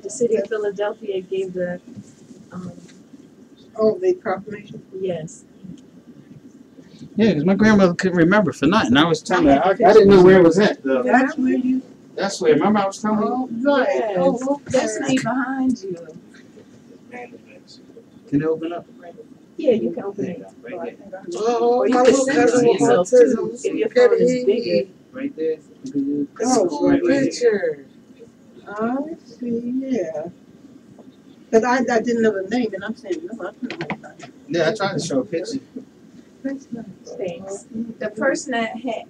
The city of Philadelphia gave the, um, the proclamation? yes. Yeah, because my grandmother couldn't remember for nothing. I was telling her, I didn't know where it was at. That's where you. That's where, remember I was telling you? Oh, right. Yes. Oh, okay. That's me behind you. Can it open up? Yeah, you can open it. Oh, Or you my can little send it to cousin yourself too, if your phone is bigger. Right there. You can use Oh, it's right there. picture. I see, yeah. But I didn't know the name, and I'm saying, no, I don't know. Yeah, I tried to show a picture. That's nice. Thanks. The person that had,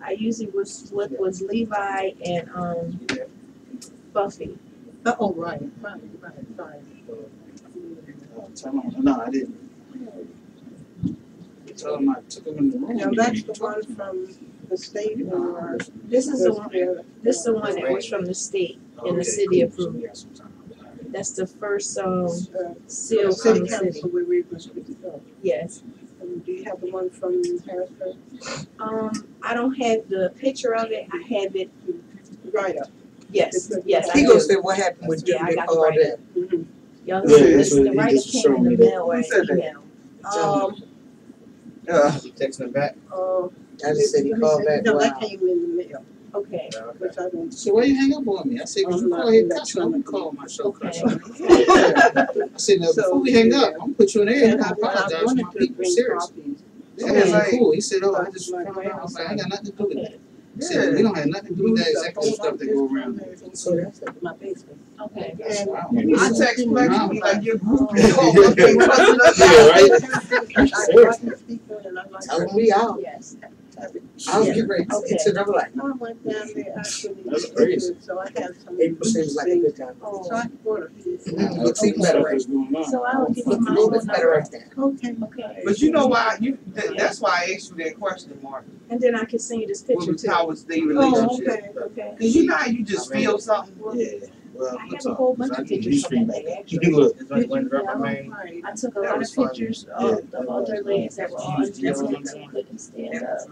I usually was with was Levi and, Buffy. Oh, right. Tell him, no, I didn't. Tell him I took him in the room. Now, that's the one from the state or? This is the one, this is the one that was from the state and the city approved. That's the first, seal City from the council city. where we were supposed to go. Yes. And do you have the one from Harrisburg? I don't have the picture of it. I have it. Right up. Yes, yes. He I goes do. there, what happened with Yeah, I Duke got all the write that? up. Y'all Yeah, see, that's what the he write up just came showed in the me. mail or Who said that? email. Texting it back. I just said he called back. No, that Wow. came in the mail, Okay. which I don't. So why you hang up on me? I said, I'm you not call here that cussing, I'm gonna call my show Okay. cussing. I said, now, before we hang up, I'm gonna put you in there, And I'm I gonna apologize to wanted my to people, bring seriously. copies. Yeah, Okay. it's cool. He said, I just Like, found out. I was like, I ain't got nothing to do with that. Okay. He said, we don't have nothing to do with that executive stuff that go around there. So that's at my basement. Okay. That's And why I don't know. I text Flex and be like, you're groupie. Yeah, right? Tell him we out. Yes. I'll get ready. Okay. It's another life. I went down there actually. That's crazy. So I had some. April seems like a good time. Oh. So I bought a few. Looks even better right So I'll give you Looks a my little phone bit better number. right there. Okay. Okay. But you know why, that's why I asked you that question, Mark. And then I can send you this What picture was, too. how was the Oh, relationship? okay. Okay. Cause you know how you just feel something? Yeah. Well, I what's have a up? whole bunch I of need pictures from stream that day, back. actually. Look. It's like when Right. I took a That lot was of fun. pictures of the older ladies that were all in business and couldn't stand up.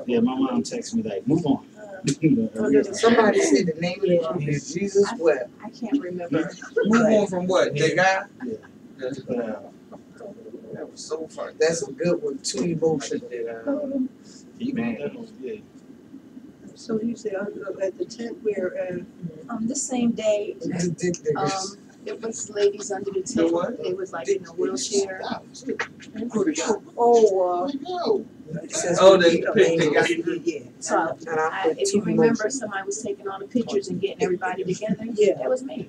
Yeah, my mom texted me like, move on. Somebody said the name of the company is Jesus Web. I can't remember. Move on from what, the guy? Yeah. That was so funny. That's a good one, too emotional. Yeah. So you say at the tent where, The same day, it was ladies under the tent. what? They was like in a wheelchair. oh, Oh, the guy. So if you remember, somebody was taking all the pictures and getting everybody together. Yeah. That was me.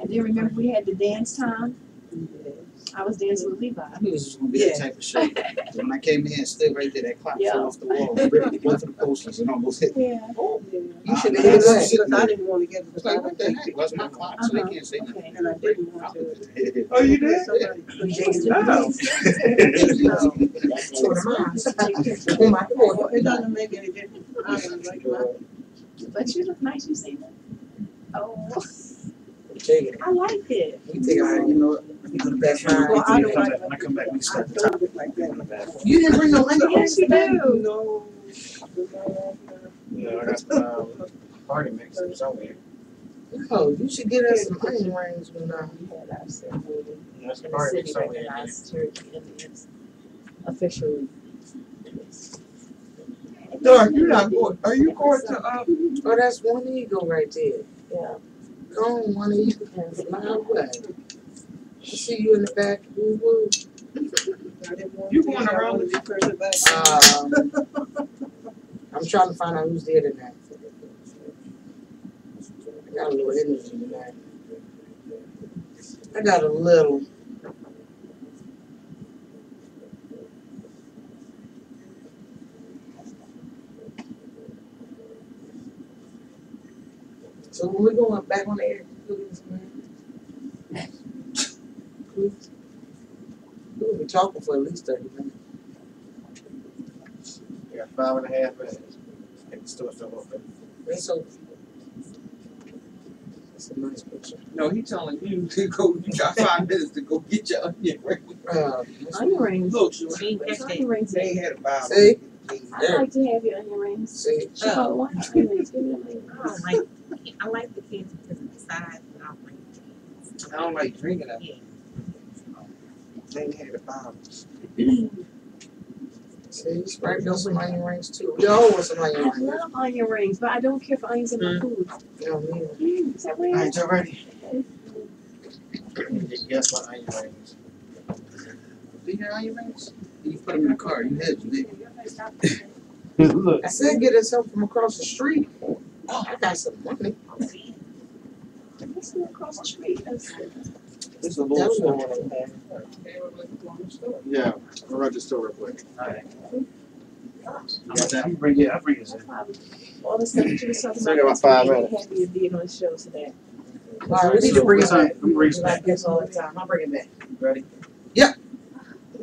And then remember we had the dance time. I was dancing with Levi. I knew this was gonna be that type of show. When I came in and stood right there, that clock Yeah. fell off the wall, ripped both of the posters and almost hit me. Yeah. you should have had that, because I didn't want to get it. It's like, what the heck? That's my clock, so they can't say nothing. Okay. And I didn't want to. Oh, you did? Somebody put She was it doing down. this. Oh, my God. It doesn't make any difference. I don't like mine. But you look nice, you see that? Oh, Take it. I like it. We take it, you know what? That's fine. Well, I don't like When I come back, we I start the top. don't look like that. You didn't bring no onion Yes, you do. No. Yeah, I got party mix somewhere. Oh, you should get us some onion rings when That's And the the party city mix somewhere. recognized her and it's officially. Dark, you're not going, are you going to, Oh, that's one ego right there. Yeah. Go on, one of you. Fly away. See you in the back. Woo woo. You going around with I'm trying to find out who's there tonight. I got a little energy tonight. I got a little. So when we going back on the air, please, we'll be talking for at least 30 minutes. We got 5.5 minutes. And the store's still open. That's okay. That's a nice picture. No, he telling you to go, you got 5 minutes to go get your onion ring. Onion rings. Look, Onion rings. they ain't had a Bible. See? I'd like to have your onion rings. See? She bought one onion rings. Give me a onion. I like the candy because it's size, but I'll bring I don't like drinking that. it. They had the bottles. See, Sprite got some onion rings too. We all want some onion I rings. love onion rings, but I don't care for onions in my food. You know me. Is that weird? Alright, y'all ready? Yes, my onion rings. Do you have onion rings? You put them in the car. You had them, didn't You you? Look. I said get us help from across the street. Oh, I got some money. What's across the street? It's a little store on the corner. Yeah, I'll run the store real quick. Alright. I'll bring it. I'll bring it. All the stuff that you was talking So I about. got my 5 yesterday, minutes. Happy to be on the show today. All right, we need to bring it back. I'm bringing it Like back. this all the time. I'll bring it back. Ready?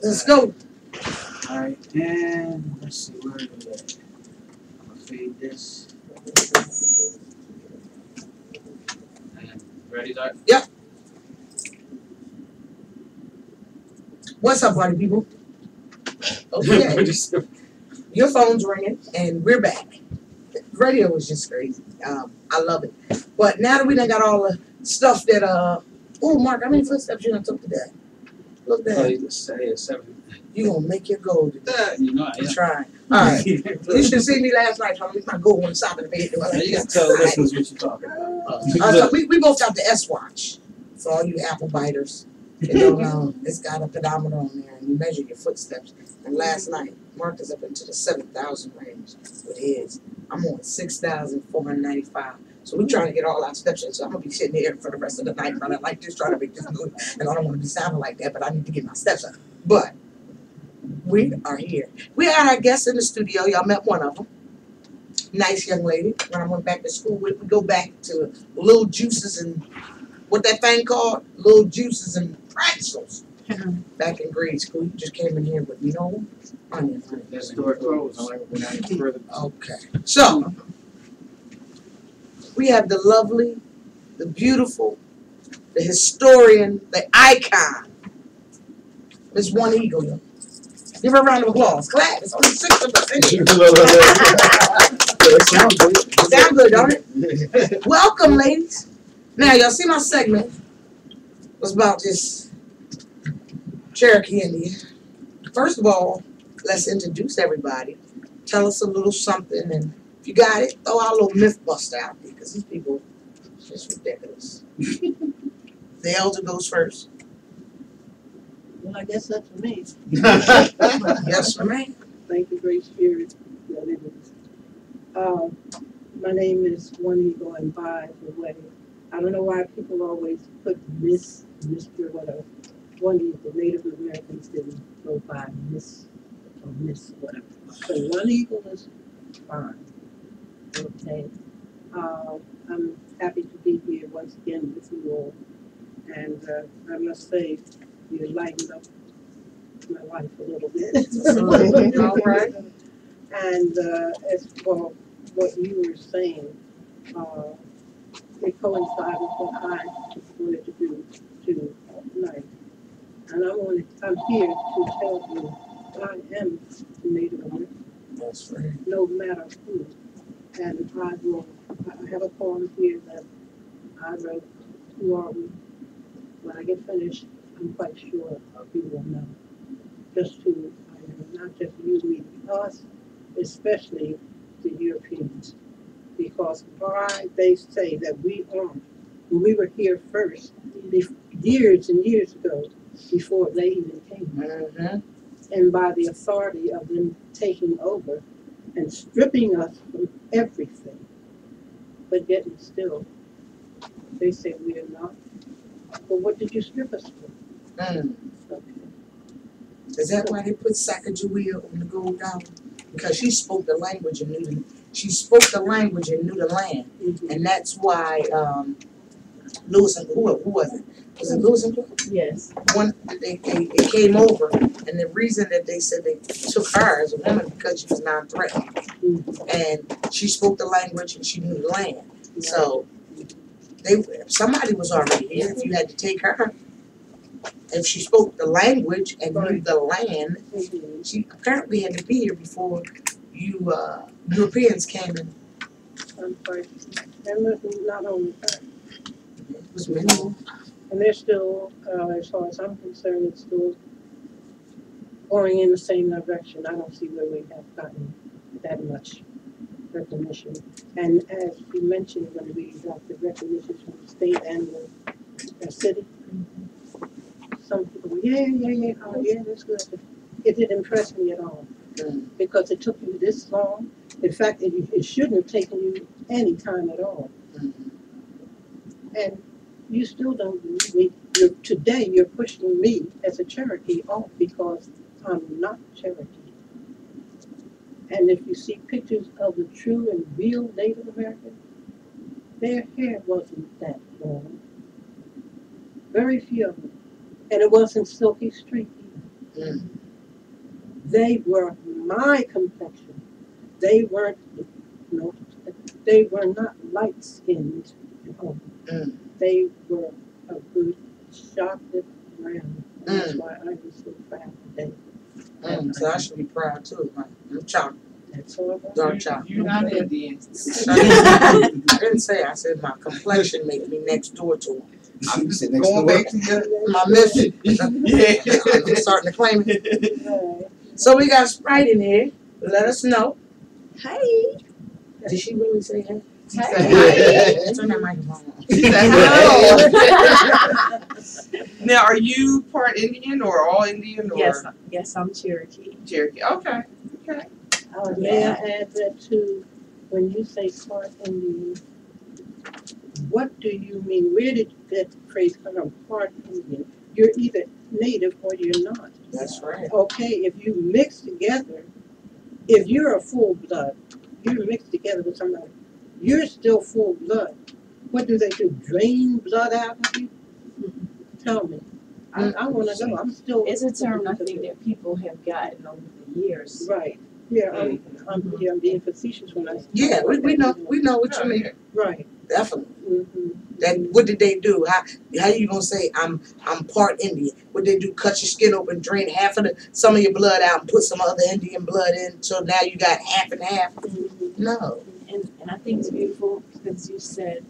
Let's go. Alright, and let's see where it is. I'm gonna feed this. And ready, Doc? What's up, party people? Okay, your phone's ringing, and we're back. Radio was just crazy. I love it. But now that we done got all the stuff that oh, Mark, how many footsteps you done took today? Look Oh, there. you just say it's 7. You gonna make your goal today. You know, I'm trying. All right. You should see me last night trying to make my goal on the side of the bed. You can tell the listeners what you're talking about. So we both got the S watch. For all you apple biters. You don't know, it's got a pedometer on there and you measure your footsteps. And last night, Mark is up into the 7,000 range with his. I'm on 6,495. So we're trying to get all our steps in. So I'm gonna be sitting here for the rest of the night running like this, trying to make this good. And I don't want to be sounding like that, but I need to get my steps up. But we are here. We had our guests in the studio. Y'all met one of them. Nice young lady. When I went back to school, we go back to Little Juices and what that thing called? Little Juices and Pretzels. Back in grade school, you just came in here with no onion. That store closed. I'm like, we're not any further. Okay. So, we have the lovely, the beautiful, the historian, the icon, Miss One Eagle. Give her a round of applause. Clap. It's only 6 of us in here. Sounds good. Sound good, don't it? Welcome, ladies. Now, y'all see my segment was about this Cherokee Indian. First of all, let's introduce everybody. Tell us a little something, and if you got it, throw our little myth buster out there, because these people are just ridiculous. The elder goes first. Well, I guess that's for me. Yes, ma'am. Thank you, Great Spirit. that it is. My name is One Eagle and by the way. I don't know why people always put Miss, Mr. whatever. One Eagle, Native Americans didn't go by Miss or Miss whatever. So One Eagle is fine. Okay. I'm happy to be here once again with you all. And I must say, you lightened up my life a little bit. All right. And as for what you were saying, it coincided with what I wanted to do tonight. And I'm here to tell you I am Native American, That's right. no matter who. And I have a poem here that I wrote, Who Are We? When I get finished, I'm quite sure you will know. Just to, not just you, me, us, especially the Europeans. Because why they say that we were here first, years and years ago, before they even came. Mm-hmm. And by the authority of them taking over and stripping us from everything, but yet and still, they say we are not. But what did you strip us from? Okay. Is that why they put Sacagawea on the gold dollar? Because she spoke the language and knew the land, Mhm. and that's why Lewis and who was it? Was it Lewis and Clark? Yes. When they came over, and the reason that they said they took her as a woman because she was non-threatening, and she spoke the language and she knew the land. So if somebody was already here, if you had to take her, if she spoke the language and knew the land, Mhm. she apparently had to be here before you Europeans came in. I'm quite, and listen, not only that, was minimal. And they're still, as far as I'm concerned, it's still going in the same direction. I don't see where we have gotten that much recognition. And as you mentioned, when we got the recognition from the state and the city, some people go, oh yeah, that's good. It didn't impress me at all because it took you this long. In fact, it shouldn't have taken you any time at all. And you still don't believe me. Today you're pushing me as a Cherokee off because I'm not Cherokee. And if you see pictures of the true and real Native Americans, their hair wasn't that long. Very few of them. And it wasn't silky streak either. They were my complexion. They weren't, they were not light-skinned at all. They were a good chocolate brown. And that's why I was so proud today. So I should be proud too. I'm chocolate. That's all right. Dark chocolate. You're not Indian. I didn't say. I said my complexion made me next door to him. I'm sitting next Going to back to your My mission. yeah. I'm starting to claim it. Right. So we got Sprite in here. Let us know. Hey. Did she really say hey? Hey. Turn that microphone on. Now, are you part Indian or all Indian or Yes, I'm Cherokee. Cherokee? Okay. May I add that too? When you say part Indian, what do you mean? Where did that phrase come from? Part Indian. You're either native or you're not. That's right. Okay, if you mix together, if you're a full blood, you're mixed together with somebody, you're still full blood. What do? Drain blood out of you? Tell me. I want to know. I'm still. It's a term I think that people have gotten over the years. Right. Yeah, I'm being facetious when I say. Yeah, we know what you mean. Right. Definitely. Mm-hmm. That what did they do? How you gonna say I'm part Indian? What they do? Cut your skin open, drain some of your blood out, and put some other Indian blood in, so now you got half and half. Mm-hmm. No. And I think it's beautiful because you said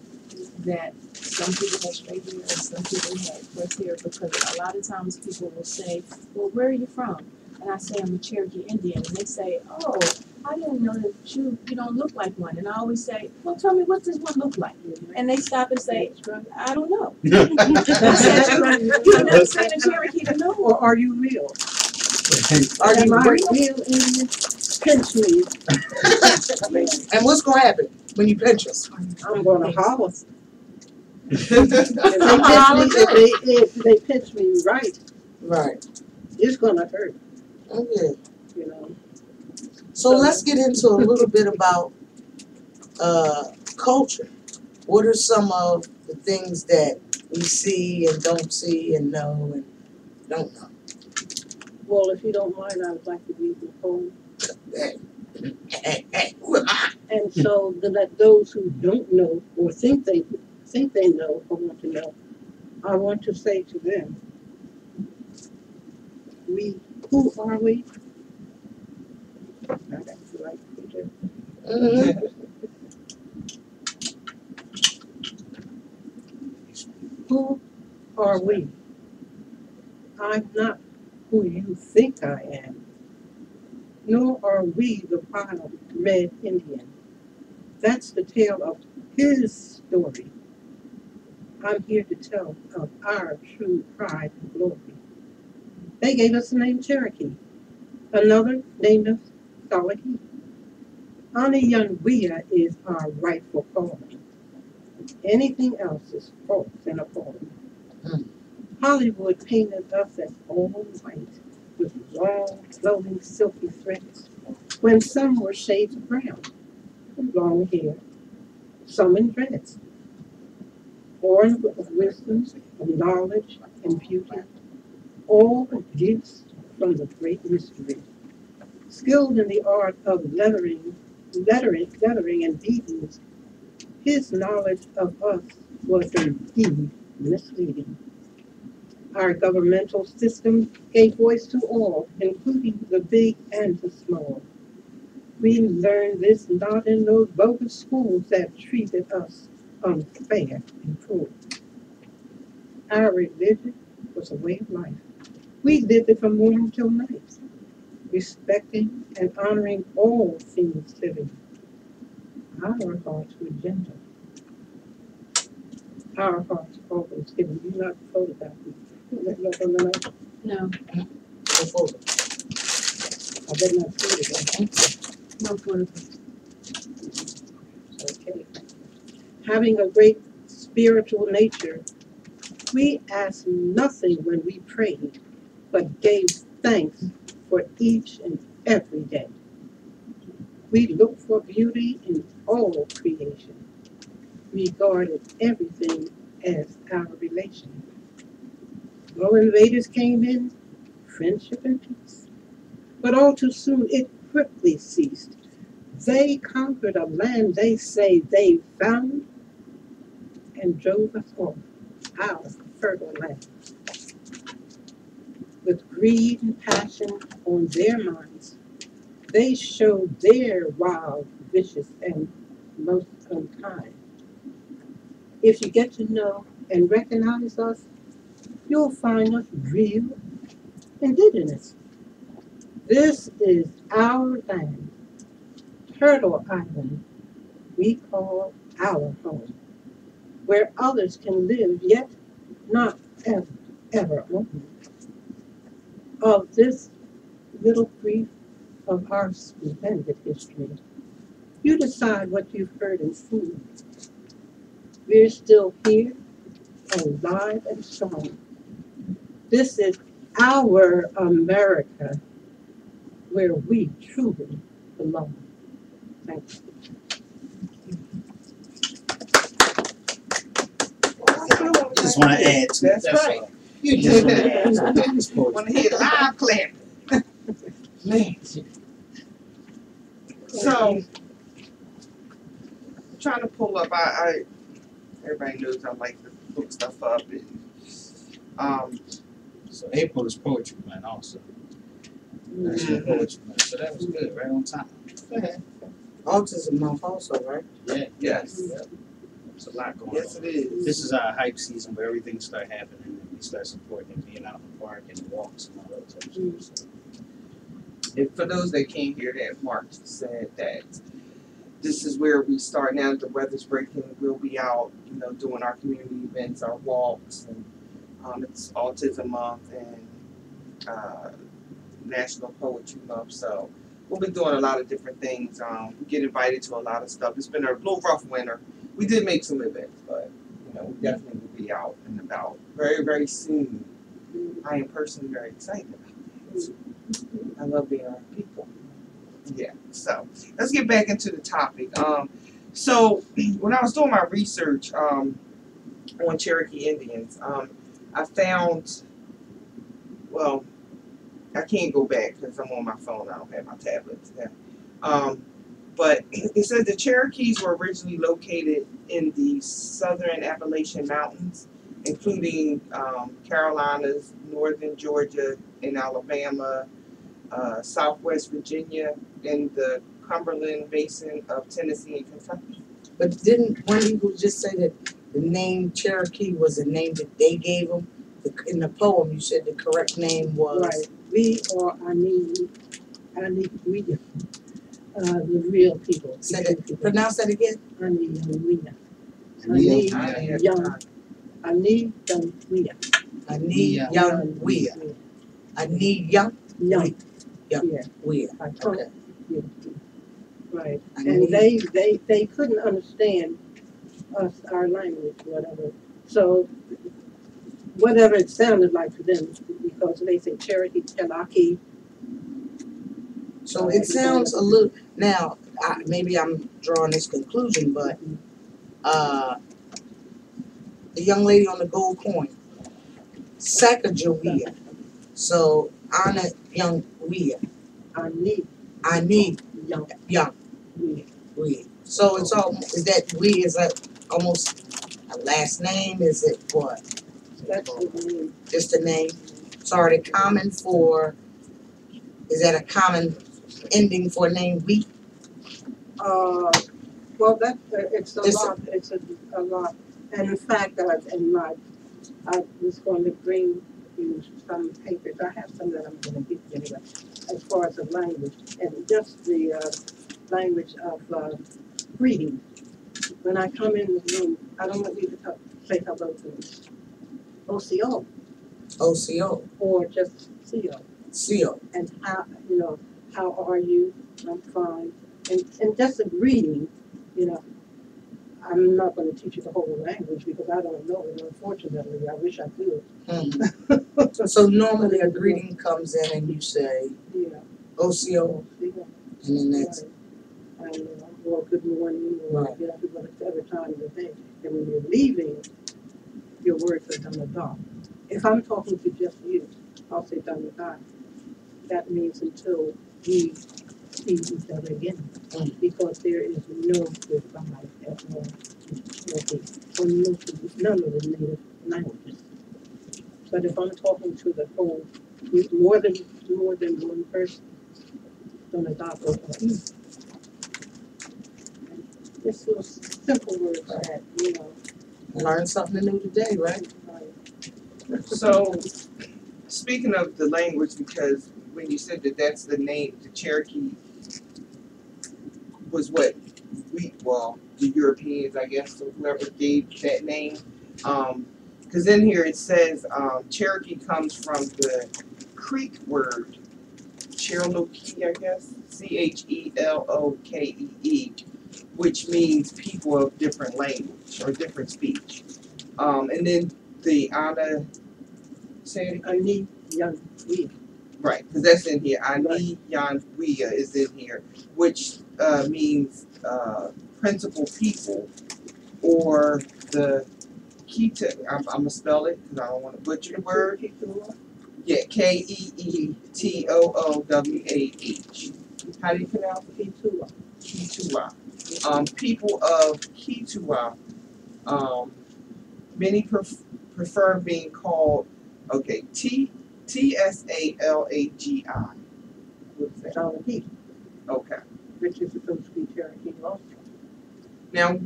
that some people have straight hair and some people have pressed hair, because a lot of times people will say, well, where are you from? And I say I'm a Cherokee Indian, and they say, oh, I didn't know that you don't look like one. And I always say, well, tell me, what does one look like? And they stop and say, I don't know. I said, I've never seen a Cherokee to know. Or are you real? Are you Am I real? real Indian? Pinch me. And what's gonna happen when you pinch us? I'm gonna holler. hollering. If they pinch me right, Right. it's gonna hurt. Okay. You know. So let's get into a little bit about culture. What are some of the things that we see and don't see and know and don't know? Well, if you don't mind, I would like to read the poem. And so that those who don't know or think they know or want to know, I want to say to them, who are we? I got the right picture. Who are we? I'm not who you think I am, nor are we the wild red Indian. That's the tale of his story. I'm here to tell of our true pride and glory. They gave us the name Cherokee. Another named us Salahee. Anayanwea is our rightful calling. Anything else is false and appalling. Hollywood painted us as all white, with long, flowing, silky threads, when some were shades of brown, with long hair, some in dreads. Born with wisdom, of knowledge, and beauty, all gifts from the great mystery. Skilled in the art of lettering and deedings, his knowledge of us was indeed misleading. Our governmental system gave voice to all, including the big and the small. We learned this not in those bogus schools that treated us unfair and cruel. Our religion was a way of life. We lived it from morning till night, respecting and honoring all things living. Our hearts were gentle. Our hearts always giving. You not photograph me. No, Before. I better not photograph. no photograph. Okay. Having a great spiritual nature, we asked nothing when we prayed, but gave thanks for each and every day. We looked for beauty in all creation, regarded everything as our relation. Well, invaders came in, friendship and peace, but all too soon it quickly ceased. They conquered a land they say they found and drove us off our fertile land. With greed and passion on their minds, they showed their wild, vicious, and most unkind. If you get to know and recognize us, you'll find us real, indigenous. This is our land, Turtle Island, we call our home, where others can live, yet not ever own. Of this little brief of our splendid history, you decide what you've heard and seen. We're still here, alive and strong. This is our America, where we truly belong. Thanks. Just want to add to it. That's right. all. You Just did want to add to that. it. It's poetry. Want to hear live clap? Man. So, I'm trying to pull up. Everybody knows I like to look stuff up. And, So April is poetry month also. National Poetry Month. So that was good, right on time. Autism month also, right? Yeah. yes. There's a lot going Yes, on. it is. This is our hype season where everything start happening and we start supporting and being out in the park and walks and all that type of stuff. So, And for those that can't hear that, Mark said that this is where we start now that the weather's breaking. We'll be out, doing our community events, our walks, and it's Autism Month and National Poetry Month. So we'll be doing a lot of different things. We get invited to a lot of stuff. It's been a little rough winter. We did make some events, but we definitely will be out and about very, very soon. I am personally very excited about it. I love being around people. Yeah, so let's get back into the topic. So when I was doing my research on Cherokee Indians, I found, well, I can't go back because I'm on my phone. I don't have my tablet today. But it says the Cherokees were originally located in the southern Appalachian Mountains, including Carolinas, northern Georgia, and Alabama, southwest Virginia, and the Cumberland Basin of Tennessee and Kentucky. But didn't one of you just say that the name Cherokee was the name that they gave them? In the poem, you said the correct name was... Right. We or we, the real people. Pronounce that again. Ani Young. Young. Weird. Okay. Right. And And they couldn't understand us, our language, whatever. So whatever it sounded like to them, because they say Cherokee, Cherokee. So it sounds a little, now, maybe I'm drawing this conclusion, but the young lady on the gold coin, Sacagawea. So Anna Young Wea. I need young. Wea. So it's all, is that Wea, is that almost a last name? Is it what? That's the name. Just a name? So are they common for, is that a common ending for a name Wea? Well, that it's a It's lot. It's a lot. And in fact, in my I was going to bring you some papers. I have some that I'm going to give you anyway, as far as the language and just the language of greeting. When I come in the room, I don't want you to say hello to me. OCO. OCO. Or just CO. CO. And how, you know, how are you? I'm fine. And just a greeting, you know. I'm not going to teach you the whole language because I don't know it, unfortunately. I wish I could. Mm-hmm. So normally a greeting comes in and you say, yeah. OCO, and then that's well, good morning, or right. you know, whatever time of the day. And when you're leaving, your words are done with dot. If I'm talking to just you, I'll say done with dot. That means until we see each other again. Because there is no goodbye at all. Or none of the native languages. But if I'm talking to the whole, more than one person, don't adopt or just little simple words that, you know. Learn something new today, right? So, speaking of the language, because when you said that that's the name, the Cherokee was what the Europeans, I guess, or whoever gave that name. Because in here it says Cherokee comes from the Creek word, Cherokee, I guess, CHELOKEE, which means people of different language or different speech. And then the Ana, say it again? Right, because that's in here. Ani Yanwia is in here, which means principal people, or the Kita. I'm gonna spell it because I don't want to butcher the word. Yeah, KEETOOWAH. How do you pronounce it? Keetoowah. People of Keetoowah. Many prefer being called. Okay, TSALAGI. What is that? Salahiti, Okay. which is supposed to be Cherokee also. Now,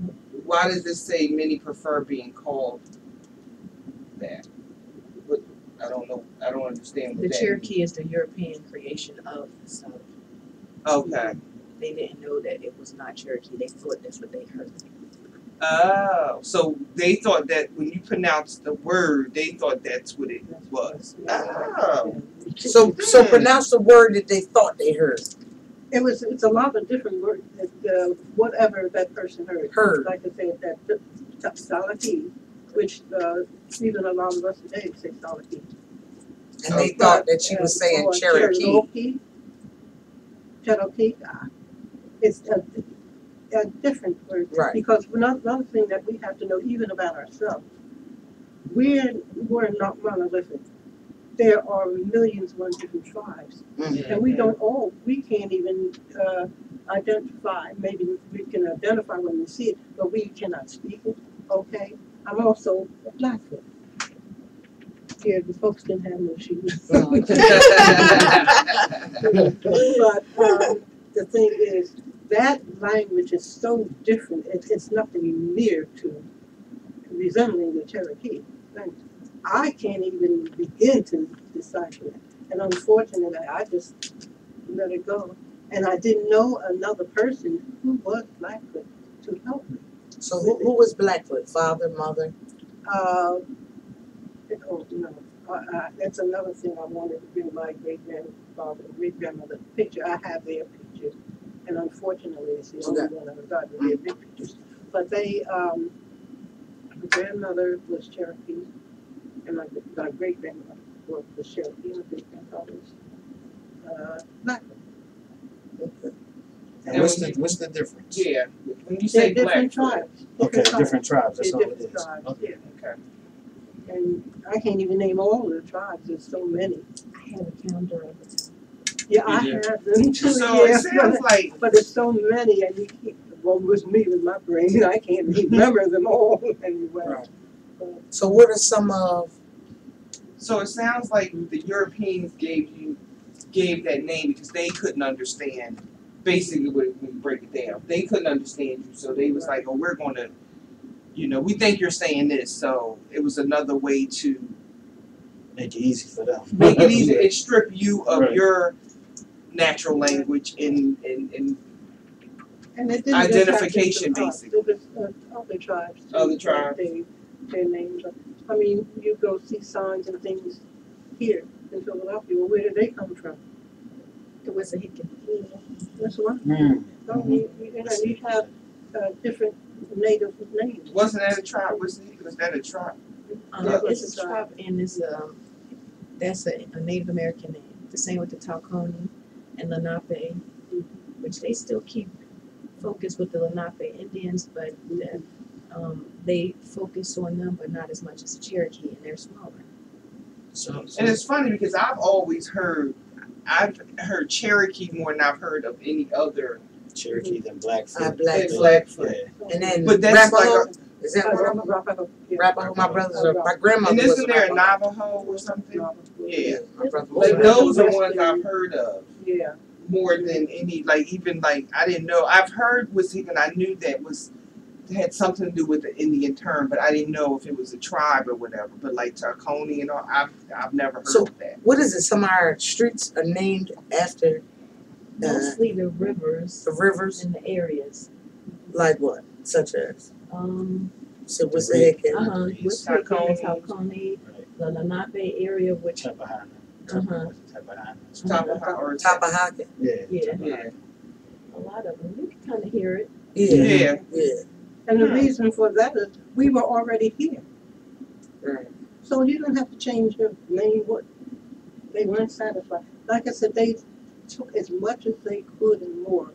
why does this say many prefer being called that? What, I don't know. I don't understand what The that Cherokee is the European creation of the South. Okay. They didn't know that it was not Cherokee. They thought that's what they heard. Oh, so they thought that when you pronounced the word, they thought that's what it was. Oh. So pronounce the word that they thought they heard. It's a lot of different words that whatever that person heard. Like I said, that Salahiti, which even a lot of us today say Salahiti. And they thought that she was saying Cherokee. Cherokee. It's a different word. Right. Because another thing that we have to know even about ourselves, we're not monolithic. There are millions of different tribes. Mm-hmm. And we can't even identify. Maybe we can identify when we see it, but we cannot speak it. Okay? I'm also a Blackfoot. Here, the folks didn't have no shoes. But the thing is, that language is so different. It's nothing near to resembling the Cherokee language. I can't even begin to decipher it. And unfortunately, I just let it go. And I didn't know another person who was Blackfoot to help me. So who was Blackfoot? Father, mother? That's another thing I wanted to bring my great-grandfather and great-grandmother picture. I have their pictures. And unfortunately, it's the only one I've got with their big pictures. But they, my grandmother was Cherokee. And my great-grandmother was Cherokee, and my great-grandfather was Blackfoot. Okay. And what's the difference? Yeah. When you say different Blackfoot. Okay, different tribes. That's all it different is. tribes, Okay. yeah. Okay. And I can't even name all of the tribes. There's so many. I had a calendar of it. Yeah, I You have them too. So Yeah, it sounds like but there's so many, and you keep. Well, with me, with my brain, I can't remember them all anyway. Right. So what are some of? So it sounds like the Europeans gave that name because they couldn't understand. Basically, when you break it down, they couldn't understand you, so they was like, "Oh, we're going to you know, we think you're saying this, so it was another way to Make it easy for them. make it easy and strip you of Right. your natural language and And it didn't identification, just happen to us. basically. It was other tribes. too, Other that tribes. Their names. I mean, you go see signs and things here in Philadelphia. Well, where did they come from? It was a hickey. That's one. Mm. So you have different native names. wasn't that a tribe? Was that a tribe? Yeah, It's it's a a tribe and it's that's a Native American name. The same with the Talconi and Lenape, which they still keep focus with the Lenape Indians, but they focus on them, but not as much as the Cherokee, and they're smaller. So And it's funny because I've heard Cherokee more than I've heard of any other. Cherokee than Blackfoot. Blackfoot. Blackfoot. Yeah. And then But that's Arapaho, like is that one of them? Arapaho. Yeah. Arapaho, my brothers are, my grandmother And was isn't there a Arapaho. Navajo or something? Yeah. Yeah. My brother was Like Arapaho. those are ones I've heard of Yeah. more than any. Like even like I didn't know. I've heard and I knew that had something to do with the Indian term, but I didn't know if it was a tribe or whatever. But like Tarconi and all, I've never heard So- of that. What is it? Some of our streets are named after Mostly the rivers the rivers, and the areas. like what? Such as? So what's the heck? With Talconi, the Lenape area, which Tapahana. Uh-huh. Tapaha or Tapahaka? Yeah. yeah, Yeah. a lot of them. You can kind of hear it. Yeah. Yeah. And the reason for that is we were already here. Right. So you don't have to change your name. What they weren't satisfied. Like I said, they took as much as they could and more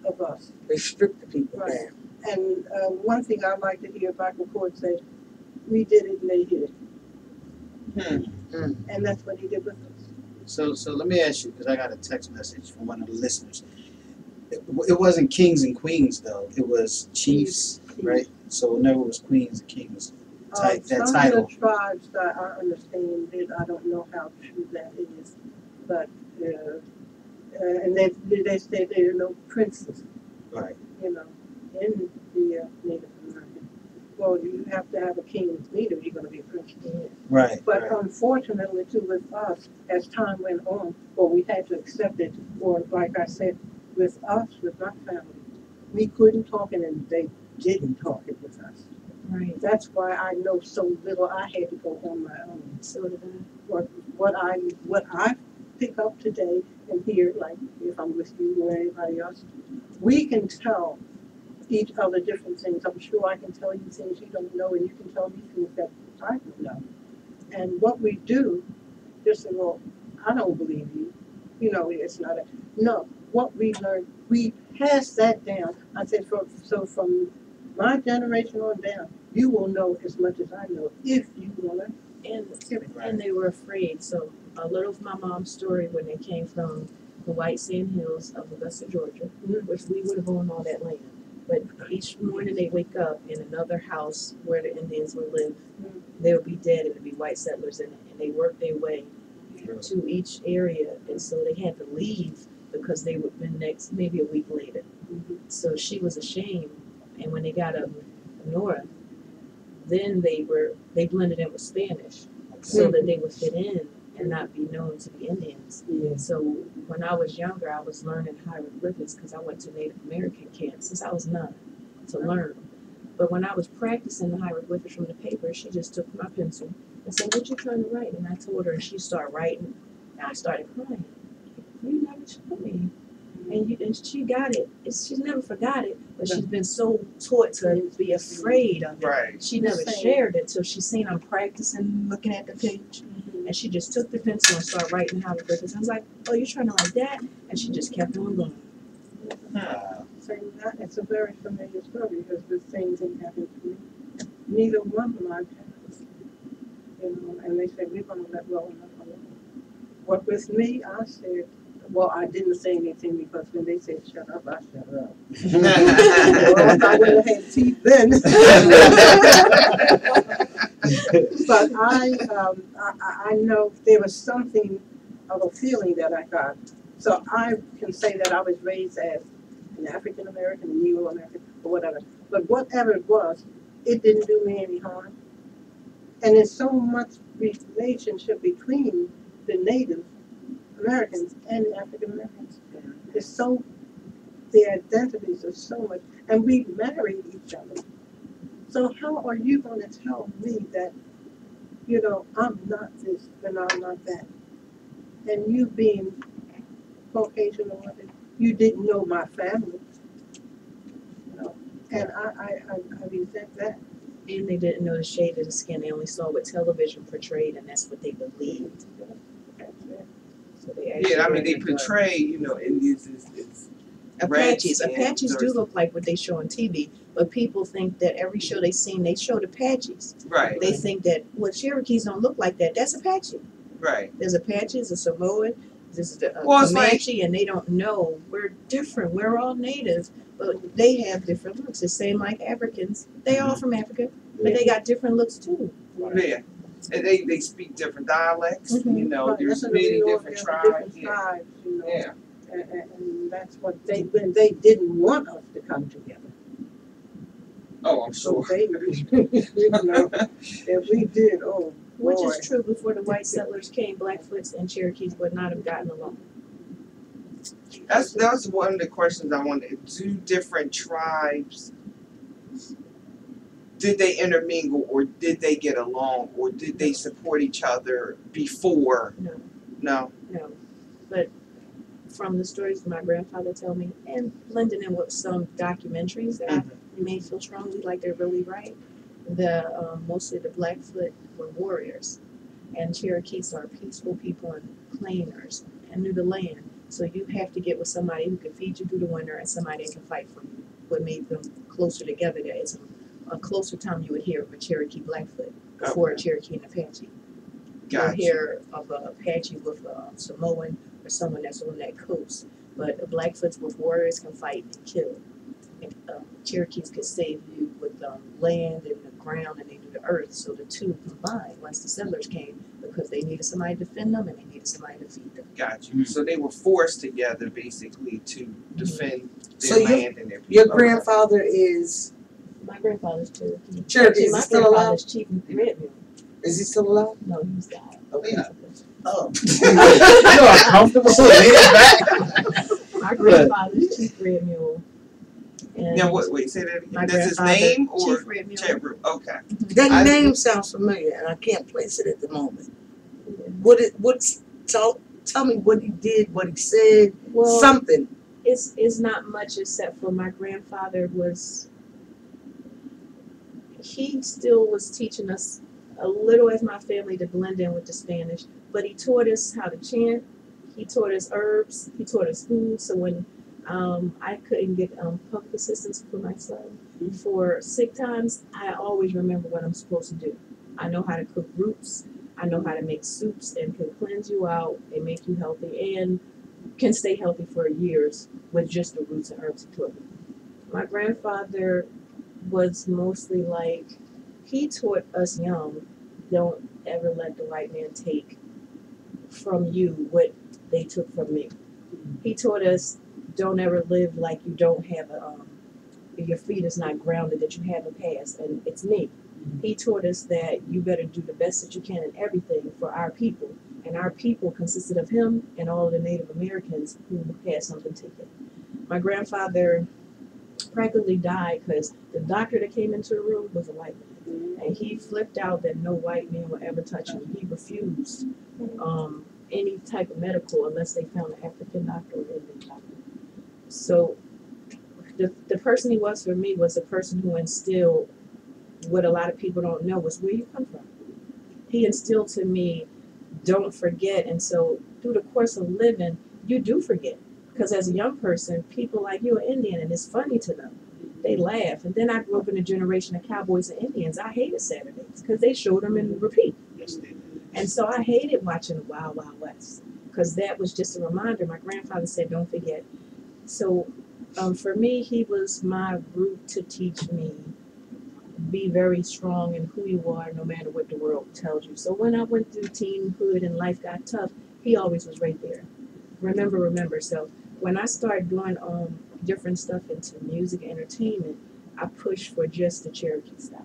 of us. They stripped the people Right. down. And one thing I like to hear back and forth say, we did it and they did it. And that's what he did with us. So let me ask you, because I got a text message from one of the listeners. It wasn't kings and queens though. It was chiefs, right? So it never was queens and kings. That Some title. of the tribes that I understand, I don't know how true that is, but and they say there are no princes, Right. you know, in the Native American. Well, you have to have a king and leader. You're going to be a prince. Right. But right. unfortunately, too, with us, as time went on, well, we had to accept it. Or like I said, with us, with my family, we couldn't talk it, and they didn't talk it with us. Right. That's why I know so little. I had to go on my own. So did I. What I pick up today and hear, like if I'm with you or anybody else, we can tell each other different things. I'm sure I can tell you things you don't know, and you can tell me things that I don't know. And what we do, just say, well, I don't believe you. You know, it's not a no. What we learned, we passed that down. I said, so from my generation on down, you will know as much as I know if you want to. And they were afraid. So a little of my mom's story when they came from the White Sand Hills of Augusta, Georgia, which we would have owned all that land. But each morning they wake up in another house where the Indians would live. They would be dead and there'd be white settlers in it. And they worked their way to each area. And so they had to leave because they would have been next maybe a week later. So she was ashamed. And when they got up north, then they blended in with Spanish so that they would fit in and not be known to be Indians. So when I was younger, I was learning hieroglyphics because I went to Native American camp since I was 9 to learn. But when I was practicing the hieroglyphics from the paper, she just took my pencil and said, "What you trying to write?" And I told her, and she started writing. And I started crying. "You never showed me." And she got it. She's never forgot it, but she's been so taught to be afraid of it. Right. She never shared it till she seen I'm practicing, looking at the page, and she just took the pencil and started writing hieroglyphics. I was like, "Oh, you're trying to like that?" And she just kept on going. So it's a very familiar story because the same thing happened to me. Neither one of my parents, you know, and they said we're going to let well enough alone. What with me, I said. Well, I didn't say anything because when they said shut up, I shut up. Well, if I would have had teeth then. But I know there was something of a feeling that I got. So I can say that I was raised as an African American, a Negro American, or whatever. But whatever it was, it didn't do me any harm. And there's so much relationship between the Native Americans and the African Americans. There's so, the identities are so much, and we married each other. So how are you going to tell me that, you know, I'm not this and I'm not that? And you being Caucasian or whatever, you didn't know my family, you know, and I resent that. And they didn't know the shade of the skin. They only saw what television portrayed, and that's what they believed. That's it. So they actually Yeah, I were mean, they in the dark. portray, you know, Indians as Apaches. redskins Apaches or- do look like what they show on TV, but people think that every show they seen, they showed Apaches. Right, They think that, well, Cherokees don't look like that. That's Apache. right. There's Apaches, a Samoan, this is the Well, it's like- Comanche, and they don't know. We're different. We're all native, but they have different looks. The same like Africans. They all from Africa, but they got different looks too. Yeah. And they speak different dialects, Mhm. you know, Right, there's that's what many we all different have, tribes. different Yeah. tribes, you know. Yeah. And that's what they, when they didn't want us to come together. Oh, I'm So sure. they, you know, if we did, oh, Which boy. is true. Before the white settlers came, Blackfoots and Cherokees would not have gotten along. That was one of the questions I wanted. Do different tribes, did they intermingle or did they get along or did they support each other before? No. No. No, but from the stories my grandfather tell me, and blending in with some documentaries that I may feel strongly like they're really right, the mostly the Blackfoot were warriors, and Cherokees are peaceful people and claimers and knew the land. So you have to get with somebody who can feed you through the winter and somebody that can fight for you. What made them closer together? There is a closer time you would hear of a Cherokee Blackfoot before a Cherokee and Apache. You'll Gotcha. hear of a Apache with a Samoan or someone that's on that coast. But the Blackfoots with warriors can fight and kill. And, Cherokees could save you with land and the ground and they do the earth. So the two combined once the settlers came because they needed somebody to defend them and they needed somebody to feed them. Gotcha. So they were forced together basically to defend So their you- land and their people. Your grandfather is, My grandfather's Cherokee. Cherokee, Actually, is my he still alive? grandfather's Chief Red Mule. Is he still alive? No, he's died. Okay. Oh. You are comfortable leaning back. My grandfather's Chief Red Mule. And Now, wait, say that my again. That's his grandfather, name or Chief Red Mule. Chadru? Okay. That I- name sounds familiar, and I can't place it at the moment. Tell me what he did, what he said, Well, something. it's not much except for my grandfather he still was teaching us a little as my family to blend in with the Spanish, but he taught us how to chant, he taught us herbs, he taught us food. So when I couldn't get public assistance for my son for sick times, I always remember what I'm supposed to do. I know how to cook roots, I know how to make soups and can cleanse you out and make you healthy and can stay healthy for years with just the roots and herbs he taught me. My grandfather was mostly like, he taught us young, don't ever let the white man take from you what they took from me. He taught us, don't ever live like you don't have your feet is not grounded, that you have a past, and it's me. He taught us that you better do the best that you can in everything for our people. And our people consisted of him and all of the Native Americans who had something taken. My grandfather practically died because the doctor that came into the room was a white man. And he flipped out that no white man would ever touch him. He refused any type of medical unless they found an African doctor or Indian doctor. So the person he was for me was the person who instilled what a lot of people don't know was where you come from. He instilled to me, don't forget. And so through the course of living, you do forget. Because as a young person, people like you are Indian and it's funny to them. They laugh. And then I grew up in a generation of cowboys and Indians. I hated Saturdays because they showed them in repeat. Yes, they did. And so I hated watching the Wild Wild West because that was just a reminder. My grandfather said, don't forget. So for me, he was my root to teach me be very strong in who you are no matter what the world tells you. So when I went through teenhood and life got tough, he always was right there. Remember. So when I started doing different stuff into music and entertainment, I pushed for just the Cherokee stuff.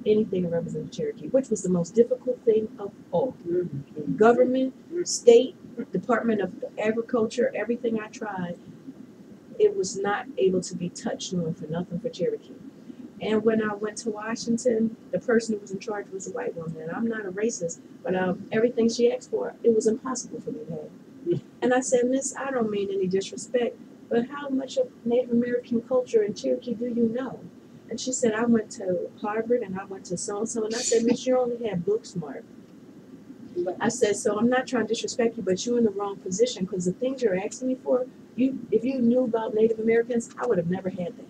anything to represent the Cherokee, which was the most difficult thing of all. Mhm. Government, state, Department of Agriculture, everything I tried, it was not able to be touched doing for nothing for Cherokee. And when I went to Washington, the person who was in charge was a white woman. And I'm not a racist, but everything she asked for, it was impossible for me to have. And I said, Miss, I don't mean any disrespect, but how much of Native American culture and Cherokee do you know? And she said, I went to Harvard and I went to so-and-so. And I said, Miss, you only have book smart. I said, so I'm not trying to disrespect you, but you're in the wrong position because the things you're asking me for, if you knew about Native Americans, I would have never had that.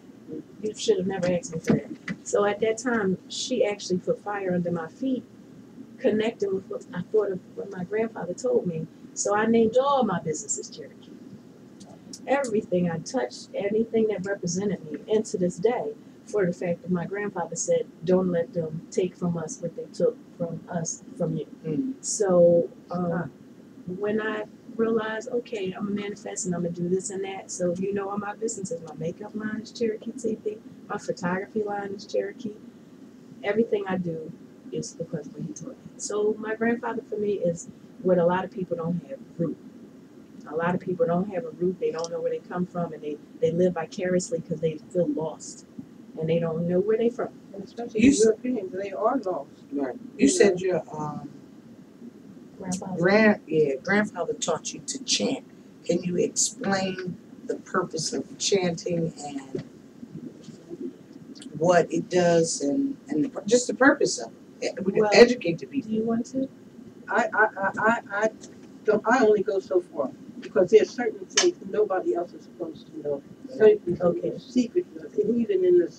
You should have never asked me for that. So at that time, she actually put fire under my feet, connecting with what I thought of what my grandfather told me. So I named all my businesses Cherokee. Everything I touched, anything that represented me, and to this day, for the fact that my grandfather said, don't let them take from us what they took from us, from you. So when I realized, okay, I'm gonna manifest and I'm gonna do this and that. So you know all my businesses, my makeup line is Cherokee TV, my photography line is Cherokee. Everything I do is because of what he taught me. So my grandfather for me is what a lot of people don't have, root. A lot of people don't have a root, they don't know where they come from, and they live vicariously because they feel lost. And they don't know where they from. And especially the Europeans, they are lost. Right. You said your Grandfather. grandfather taught you to chant. Can you explain the purpose of chanting and what it does and just the purpose of it? We can Well, educate the people. Do you want to? I only go so far because there's certain things nobody else is supposed to know. Certain secrets, and even in the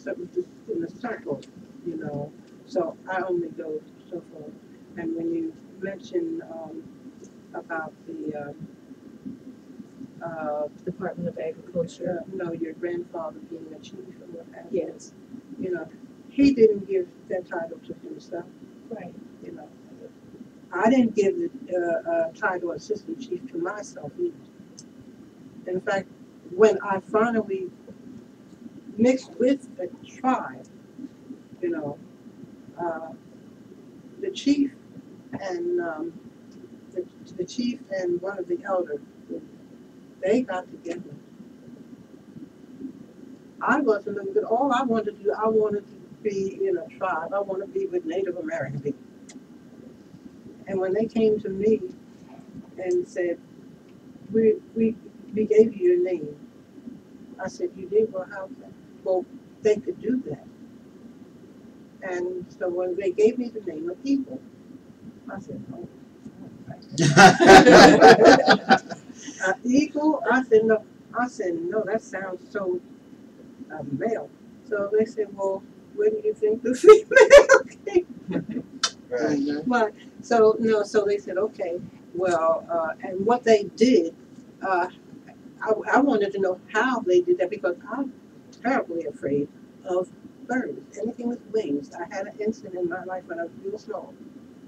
circle, you know. So I only go so far. And when you mention about the Department of Agriculture. your grandfather being a chief or what have you. Yes. You know, he didn't give that title to himself. Right. You know, I didn't give the title assistant chief to myself either. In fact, when I finally mixed with the tribe, you know, the chief and the chief and one of the elders, they got together. I wasn't looking good. All I wanted to do, I wanted to be in a tribe. I want to be with Native American people. And when they came to me and said, we gave you your name, I said, you did? Well, how? Well, they could do that. And so when they gave me the name of Eagle, I said, oh. Eagle? I said, no. I said, no, that sounds so male. So they said, well, where do you think the female came? Right. But, so they said, okay, well, and what they did, I wanted to know how they did that because I'm terribly afraid of birds, anything with wings. I had an incident in my life when I was real small,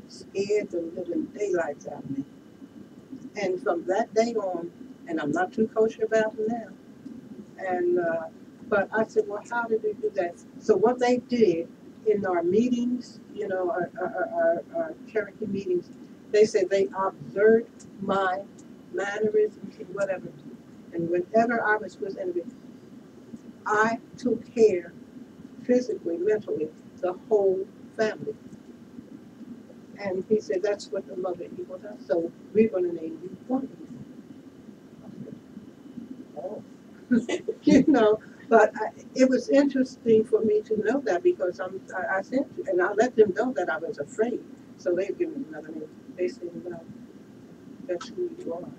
scared the living daylights out of me. And from that day on, and I'm not too kosher about it now, and but I said, well, how did they do that? So what they did in our meetings, you know, our Cherokee meetings, they said they observed my mannerisms and whatever. And whenever I was with anybody, I took care physically, mentally, the whole family. And he said, that's what the mother eagle does. So we're going to name you one eagle. Oh. You know, but it was interesting for me to know that because I said, and I let them know that I was afraid. So they've given me another name. They said, well, that's who you are.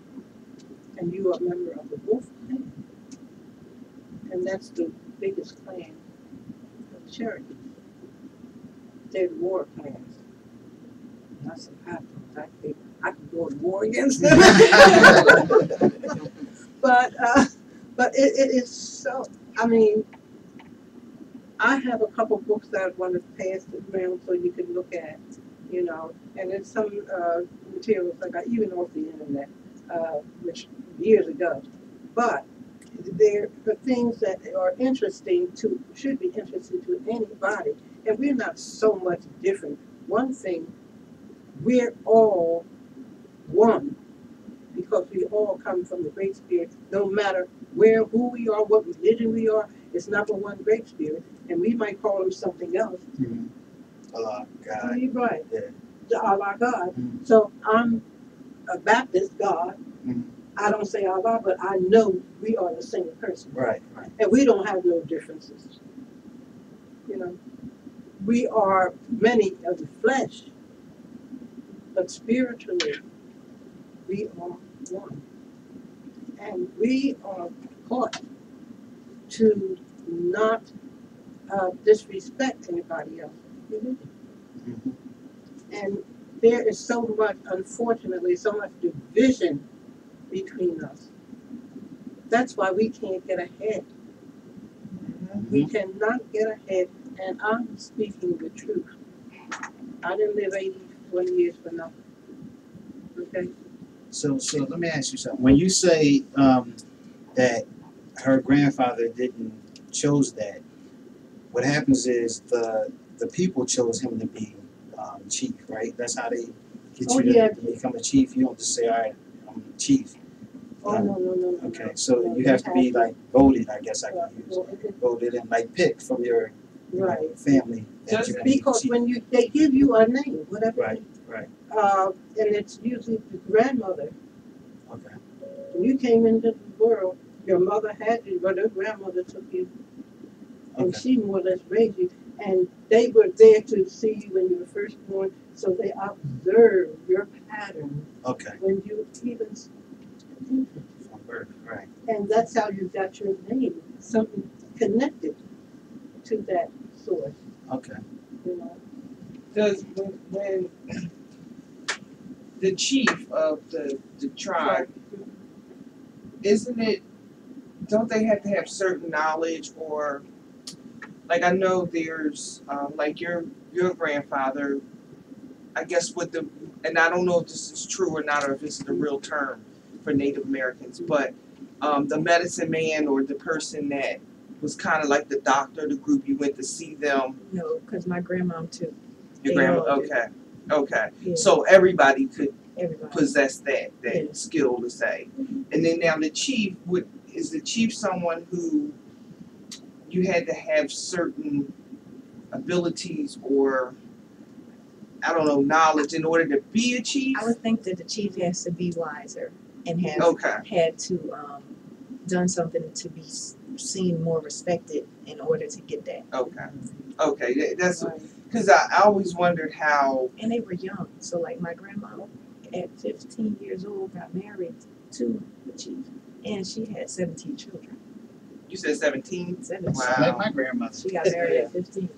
And you are a member of the Wolf Clan. And that's the biggest clan of Cherokee. They're the war clans. And I said, I could go to war against them. But it is so, I mean, I have a couple books that I want to pass around so you can look at, you know, and there's some materials I got even off the internet, which years ago. But they're the things that are interesting should be interesting to anybody. and we're not so much different. One thing, we're all one because we all come from the Great Spirit. No matter where, who we are, what religion we are, it's number one Great Spirit, and we might call him something else. Mm-hmm. Allah, God. You're right. Yeah. Allah God. Mm-hmm. So I'm a Baptist God. Mm-hmm. I don't say Allah, but I know we are the same person. Right, right. And we don't have no differences. You know, we are many of the flesh, but spiritually, we are one. And we are taught to not disrespect anybody else's religion. Mm-hmm. And there is so much, unfortunately, so much division between us. That's why we can't get ahead. We cannot get ahead, and I'm speaking the truth. I didn't live 20 years for nothing. Okay? So let me ask you something. When you say that her grandfather didn't chose that, what happens is the people chose him to be chief, right? That's how they get you to become a chief. You don't just say, all right, I'm chief. Oh, no. Okay, so you have to be like voted, I guess I can use. Voted and like picked from your Right. family. That you're gonna be Because chief. when they give you a name, whatever, Right. and it's usually the grandmother. Okay. When you came into the world, your mother had you, but her grandmother took you, and Okay. she more or less raised you. And they were there to see you when you were first born, so they observed your pattern Okay. when you even From birth, right. and that's how you got your name, something connected to that source, Okay. you know. Does when the chief of the tribe, don't they have to have certain knowledge, or like I know there's like your grandfather, I guess and I don't know if this is true or not, or if this is the real term for Native Americans, but the medicine man or the person that was kind of like the doctor, the group you went to see them. No, because my grandmom too. Your They grandma, all do. okay. Yeah. So everybody could Everybody. possess that Yeah. skill to say. And then now the chief, is the chief someone who you had to have certain abilities or I don't know, knowledge in order to be a chief? I would think that the chief has to be wiser and have Okay. had to done something to be seen more respected in order to get that. Okay. That's because I always wondered how. And they were young, so like my grandma at 15 years old got married to the chief, and she had 17 children. You said 17. 17. Wow. Like my grandmother. She got married at 15.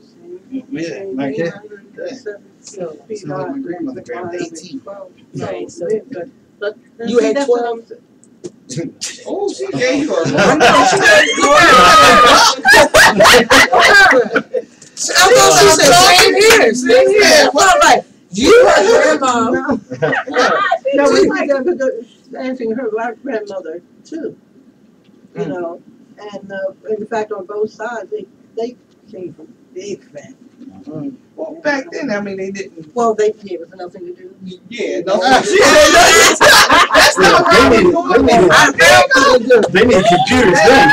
Yeah, like yeah. So It's not like my grandmother grabbed 18. Right, so- But You had that's 12? what Oh, she gave you a I know, she I thought she said same here, same here. Well, I'm like, you heard grandma. No, we were answering her grandmother too. You know, and in fact, on both sides, they came from big family. Well, back then, I mean, they didn't. Well, it was nothing to do. Yeah, no. That's not how we do it. They need computers then.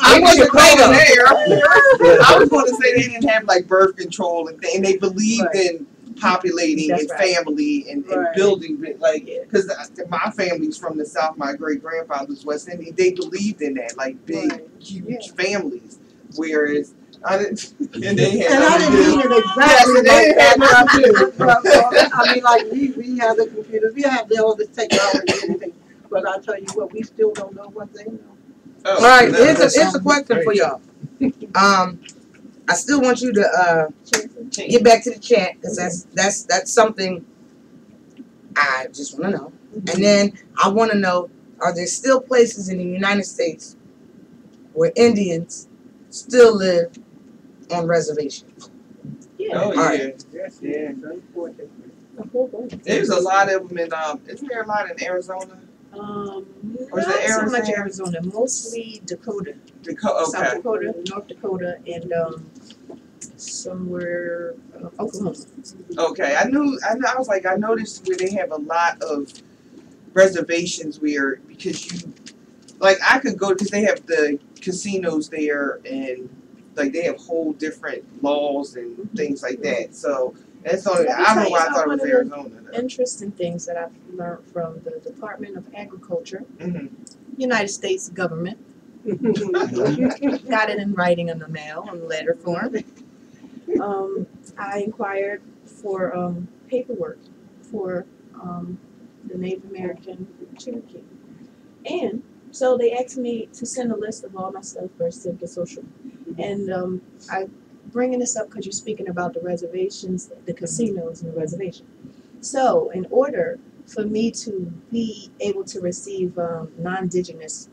I wasn't going there. I was going to say they didn't have like birth control and they believed in populating That's and right. family and Right. building like because my family's from the South. My great grandfather's West Indian. They believed in that like big, Right. huge families. Whereas I didn't, and they had And I nothing to didn't do. mean it exactly Yes, like and they had nothing that. I mean, like we have the computers, we have all this technology and everything. But I tell you what, we still don't know what they know. Oh, All right, no, here's a question for y'all. I still want you to get back to the chat because that's something I just want to know. And then I want to know: are there still places in the United States where Indians still live on reservations? Yeah. Oh All yeah, Yes, yeah. unfortunately. A whole bunch. There's a lot of them in isn't there a lot in Arizona? Or Or is not it so much Arizona? Arizona, mostly Dakota, Okay. South Dakota, North Dakota, and somewhere Oklahoma. Okay, I was like, I noticed where they have a lot of reservations where, because you, like, I could go, because they have the casinos there, and like they have whole different laws and things like that. So that's only, I don't know why I thought it was Arizona. Interesting things that I've learned from the Department of Agriculture, Mm-hmm. United States government. Got it in writing in the mail, in letter form. I inquired for paperwork for the Native American Cherokee. And so they asked me to send a list of all my stuff, birth certificate, social. And I bringing this up because you're speaking about the reservations, the casinos and the reservation. So in order for me to be able to receive non-indigenous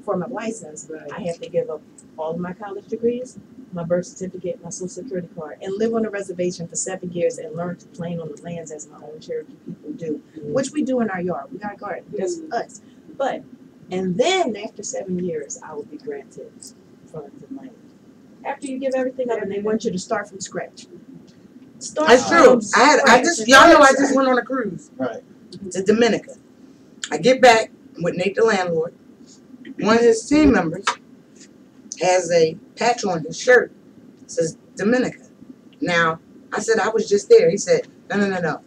form of license, I have to give up all of my college degrees, my birth certificate, my social security card, and live on a reservation for 7 years and learn to plane on the lands as my own Cherokee people do, which we do in our yard. We got a garden, that's us. But, and then after 7 years, I will be granted funds and land. After you give everything up, and they want you to start from scratch. That's true. Y'all know I just went on a cruise. Right. To Dominica. I get back with Nate the landlord. One of his team members has a patch on his shirt that says Dominica. Now, I said I was just there. He said, no.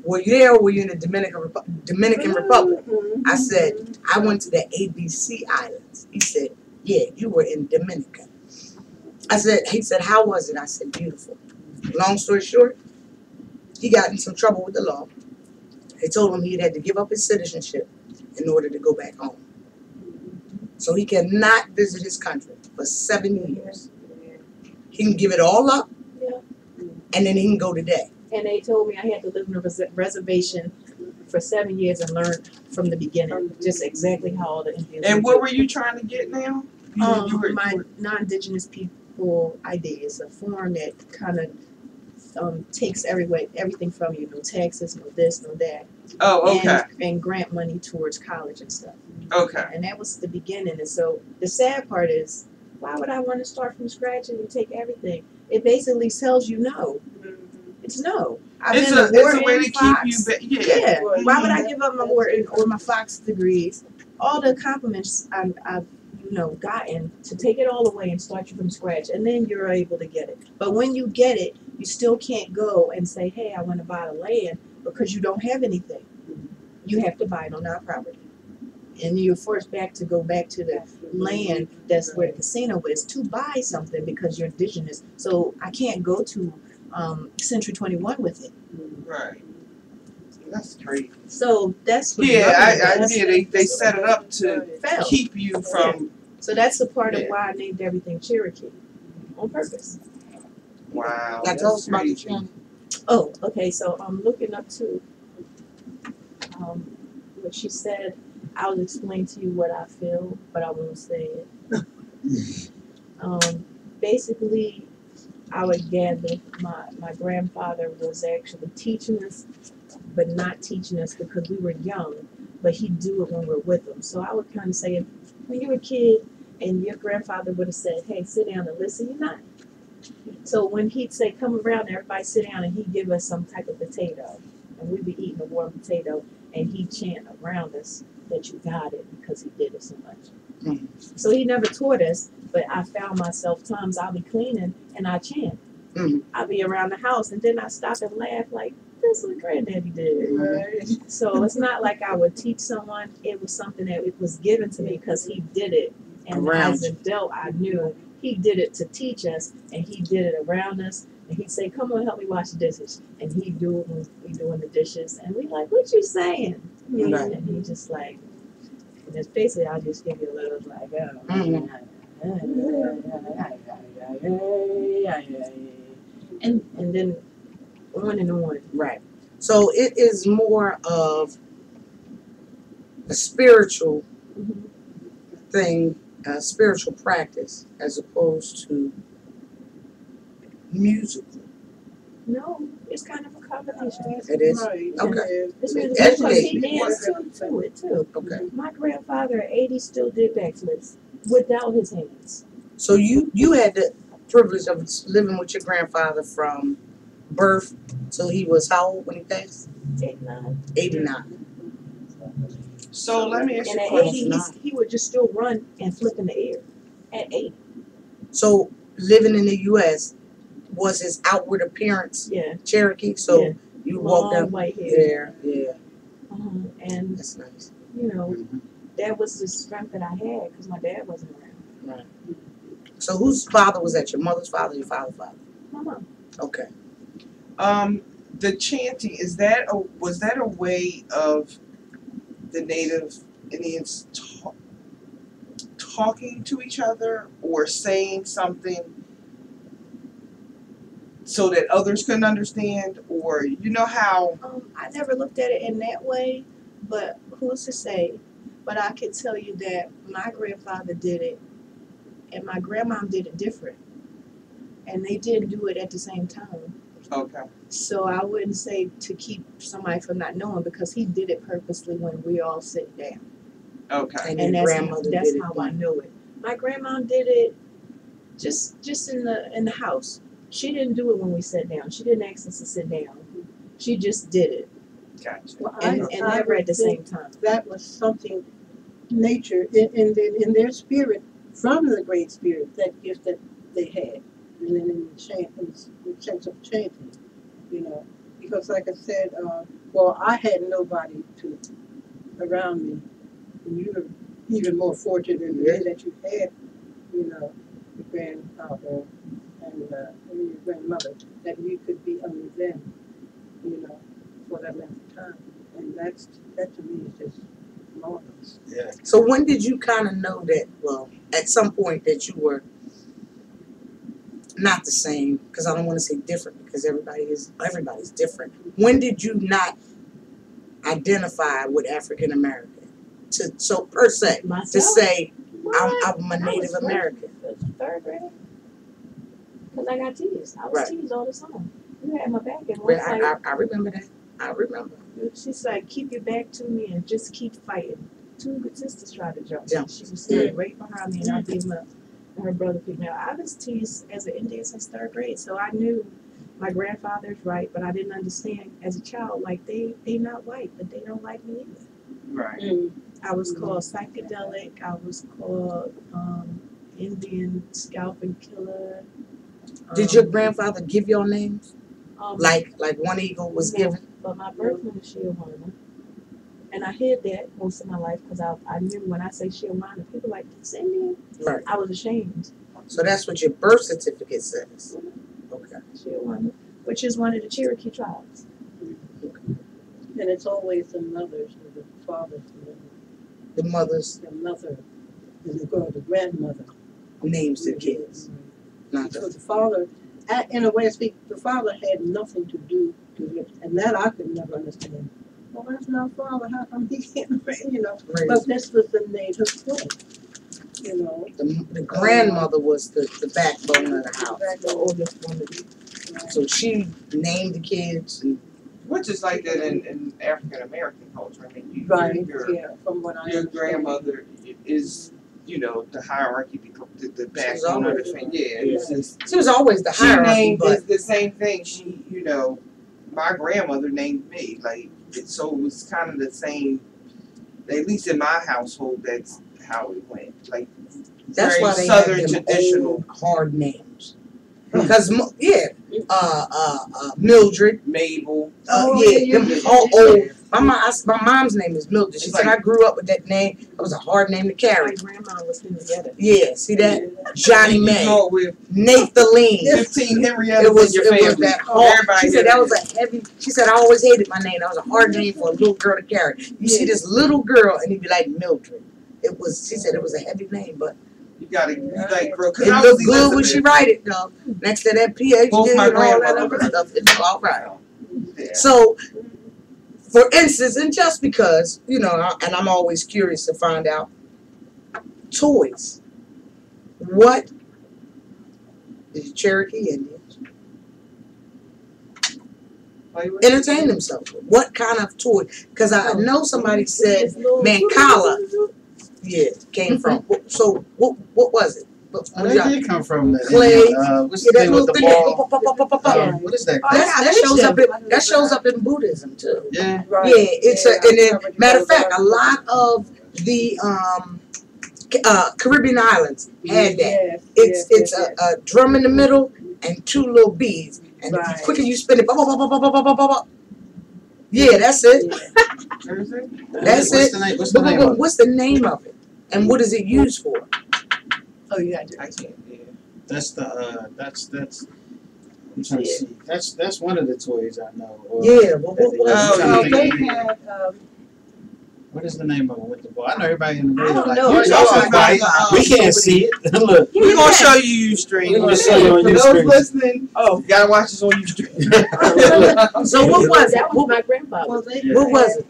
Were you there or were you in the Dominican Republic? I said, I went to the ABC Islands. He said, yeah, you were in Dominica. He said, how was it? I said, beautiful. Long story short, he got in some trouble with the law. They told him he had to give up his citizenship in order to go back home. So he cannot visit his country for 7 years. He can give it all up, and then he can go today. And they told me I had to live in a reservation for 7 years and learn from the beginning, just exactly how all the Indians. And what were you trying to get now? My non-indigenous people ID is a form that kind of takes everything from you. No taxes, no this, no that. Oh, okay. And grant money towards college and stuff. Okay. And that was the beginning. And so the sad part is, why would I want to start from scratch and you take everything? It basically tells you no. It's no. It's a way to keep you. Yeah. Why would I give up my Wharton or my Fox degrees? All the accomplishments I've gotten, to take it all away and start you from scratch, and then you're able to get it. But when you get it, you still can't go and say, hey, I want to buy the land, because you don't have anything. You have to buy it on our property. And you're forced to go back to the land that's where the casino is to buy something because you're indigenous. So I can't go to Century 21 with it. Right. That's crazy. So that's what they set it up to keep you from. So that's the part of why I named everything Cherokee on purpose. Wow. Now tell us about the channel. Oh, okay. So I'm looking up to what she said. I'll explain to you what I feel, but I won't say it. Basically, I would gather my grandfather was actually teaching us, but not teaching us because we were young, but he'd do it when we're with him. So I would kind of say, when you were a kid and your grandfather would have said, hey, sit down and listen, you're not. So when he'd say, come around, everybody sit down, and he'd give us some type of potato, and we'd be eating a warm potato, and he'd chant around us that you got it because he did it so much. Mm-hmm. So he never taught us, but I found myself times I'll be cleaning and I chant. Mm-hmm. I'll be around the house and then I stop and laugh like, this is what granddaddy did. Right? So it's not like I would teach someone. It was something that it was given to me because he did it. And as an adult, I knew he did it to teach us, and he did it around us. And he'd say, come on, help me wash the dishes. And he'd do it when we doing the dishes. And we like, what you saying? Right. And he just like, and it's basically, I'll just give you a little like, and then on and on. Right. So it is more of a spiritual thing, a spiritual practice, as opposed to musical. No, it's kind of a combination. It is? Right. Okay. It's musical because he danced to it too. Okay. My grandfather at 80 still did backflips without his hands. So you had to privilege of living with your grandfather from birth till he was how old when he passed? 89. 89. So let me ask And you a at question. 80, he would just still run and flip in the air. At 80. So living in the U.S. was his outward appearance Yeah. Cherokee. So Yeah. you walked Long up white hair. there. Yeah, And, that's nice. you know, Mhm. that was the strength that I had because my dad wasn't around. Right. So whose father was that? Your mother's father, your father's father? My mom. Okay. The chanting, was that a way of the Native Indians talking to each other or saying something so that others couldn't understand? Or you know how I never looked at it in that way, but who's to say? But I can tell you that my grandfather did it and my grandmom did it different. And they didn't do it at the same time. okay. So I wouldn't say to keep somebody from not knowing because he did it purposely when we all sit down. Okay. And And your that's grandmother that's did it how I when? know it. My grandma did it just in the house. She didn't do it when we sat down. She didn't ask us to sit down. She just did it. Gotcha. Well, And never would at the think same time. that was something nature in their spirit from the Great Spirit, that gift that they had, and then in the sense of chanting, you know, because like I said, well, I had nobody around me, and you were even more fortunate in the way that you had, you know, your grandfather and your grandmother, that you could be under them, you know, for that length of time, and that to me is just marvelous. Yeah. So when did you kind of know that, well, at some point that you were not the same, because I don't want to say different because everybody's different. When did you not identify with African American? So per se, to Myself? say What? I'm a I Native was American. Third grade. Because I got teased. I was Right. teased all the time. You had my back and one Well, fight. I remember that. I remember. She's like, keep your back to me and just keep fighting. Two good sisters tried to jump. Yeah. She was standing right behind me and I gave up. And her brother picked me up. I was teased as an Indian since third grade, so I knew my grandfather's right, but I didn't understand as a child, like they not white, but they don't like me either. Right. I was called psychedelic. I was called Indian scalp and killer. Did your grandfather give your names? um, Like One Eagle was no, given? But my birth name is Shiawanda. And I hid that most of my life because I knew when I say Shiawanda, people like, it's Indian. Right. I was ashamed. So that's what your birth certificate says. Okay. Shiawanda, which is one of the Cherokee tribes. And it's always the mothers or the fathers, The mother's the mother, the grandmother. names to the kids. Not So the the father, in a way to speak, the father had nothing to do with it, and that I could never understand. Well, that's my father. How come he can't, you know? But raised. this was the native way, you know. The grandmother was the backbone of the house. The oldest woman. So she named the kids. And Which is like that in African American culture. I mean, Right, your yeah, from what I your understand. grandmother is, you know, the hierarchy, the backbone of the always- family. Yeah, it's just she was always the she hierarchy, named but the same thing. She, you know, my grandmother named me. Like, so it was kind of the same. At least in my household, that's how it went. Like, that's very why they Southern have them traditional. old, hard names. Because Mildred. Mabel. Them all old. My mom's name is Mildred. She It's said like- I grew up with that name. It was a hard name to My carry. grandma was Henrietta. Yeah, see that? Johnny You May, go with Nathalie. 15 Henriettas It was in your family. that hard. Everybody She said did that was a heavy. She said I always hated my name. That was a hard name for a little girl to carry. You see this little girl and you'd be like Mildred. It was. She said it was a heavy name, but You gotta be like, girl, cause it I looked was good when she Elizabeth. write it though. Next to that PhD Both my and all that grandmothers. other stuff, it's all right. Yeah. So, for instance, and just because you know, and I'm always curious to find out, toys. What did the Cherokee Indians entertain themselves with? What kind of toy? Because I know somebody said This little- Mancala, yeah, came from. So what was it? Oh, that did come from the Clay. what's the that thing with little the thing. ball? What is that? That shows up in Buddhism too. Yeah. Right. Yeah, it's Yeah, and then I remember matter of you fact, a told lot of the Caribbean islands had that. Yes, It's yes, a drum in the middle and two little beads, and the Right. quicker you spin it, bah, bah, bah, bah, bah, bah, bah, bah, bah. Yeah, that's it. Where's it? That's What's it. the name? What's the name of it? What's the name of it, and what is it used for? Oh, you got to. I can't. Yeah. That's the that's. I'm trying to see. That's one of the toys I know. Or Yeah, what that they was use. Oh, I'm trying to They think of had, what is the name of it with the ball? I know everybody in the I radio don't like, know. oh, You're y'all talking so quiet. about We can't see it. Look. We're gonna show you Ustream. We're gonna show you on For those Ustream. listening, you gotta watch this on Ustream. So what was it? That was my grandfather. well, they Yeah. What was it?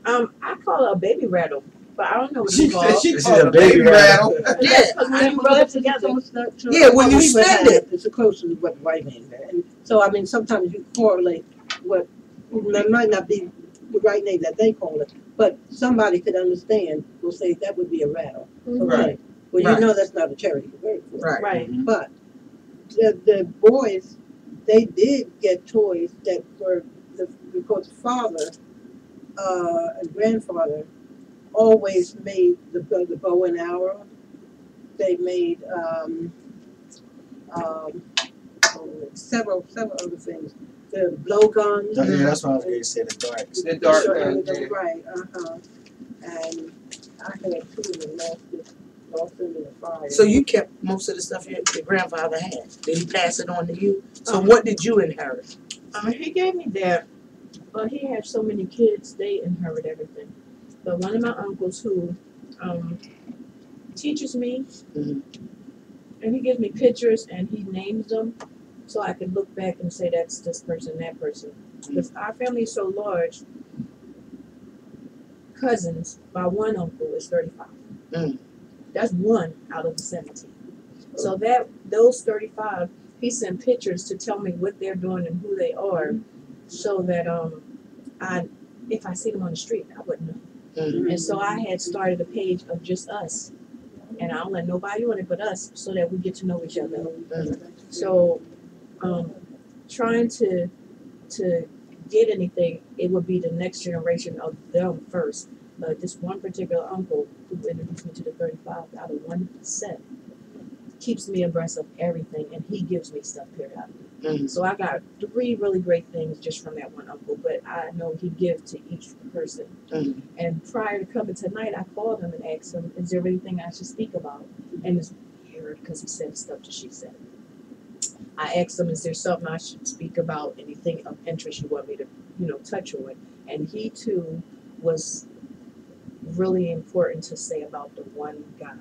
I call it a baby rattle, but I don't know what She it's said called. she This called is it a a baby baby rattle. Yeah, Because when you rub it together. Yeah, when you spend it. It's close to what the white man had. And so, I mean, sometimes you correlate what, it might not be the right name that they call it, but somebody could understand, will say that would be a rattle. Okay. Right. Well, Right. you know that's not a charity word for it. right. Right. But the boys, they did get toys that were, because father and grandfather always made the bow and arrow. They made several other things. The blowguns. Yeah, that's what I was going to say. The darts. The dart Sure, guns, yeah. right, And I had two of them lost them in the fire. So you kept most of the stuff your grandfather had. Did he pass it on to you? So what did you inherit? He gave me that. Well, he had so many kids, they inherit everything. But one of my uncles who teaches me, Mhm. and he gives me pictures and he names them, so I can look back and say that's this person, that person. Because our family is so large, cousins by one uncle is 35. Mm. That's one out of the 17. So those 35, he sent pictures to tell me what they're doing and who they are, so that if I see them on the street, I wouldn't know. Mhm. And so I had started a page of just us, and I don't let nobody on it but us, so that we get to know each other. So, trying to get anything, it would be the next generation of them first. But this one particular uncle who introduced me to the 35 out of one set keeps me abreast of everything, and he gives me stuff periodically. Mhm. So I got 3 really great things just from that one uncle, but I know he gives to each person. Mhm. And prior to coming tonight, I called him and asked him, is there anything I should speak about? And it's weird because he said stuff that she said. I asked him, is there something I should speak about, anything of interest you want me to, touch on? And he too was really important to say about the one God.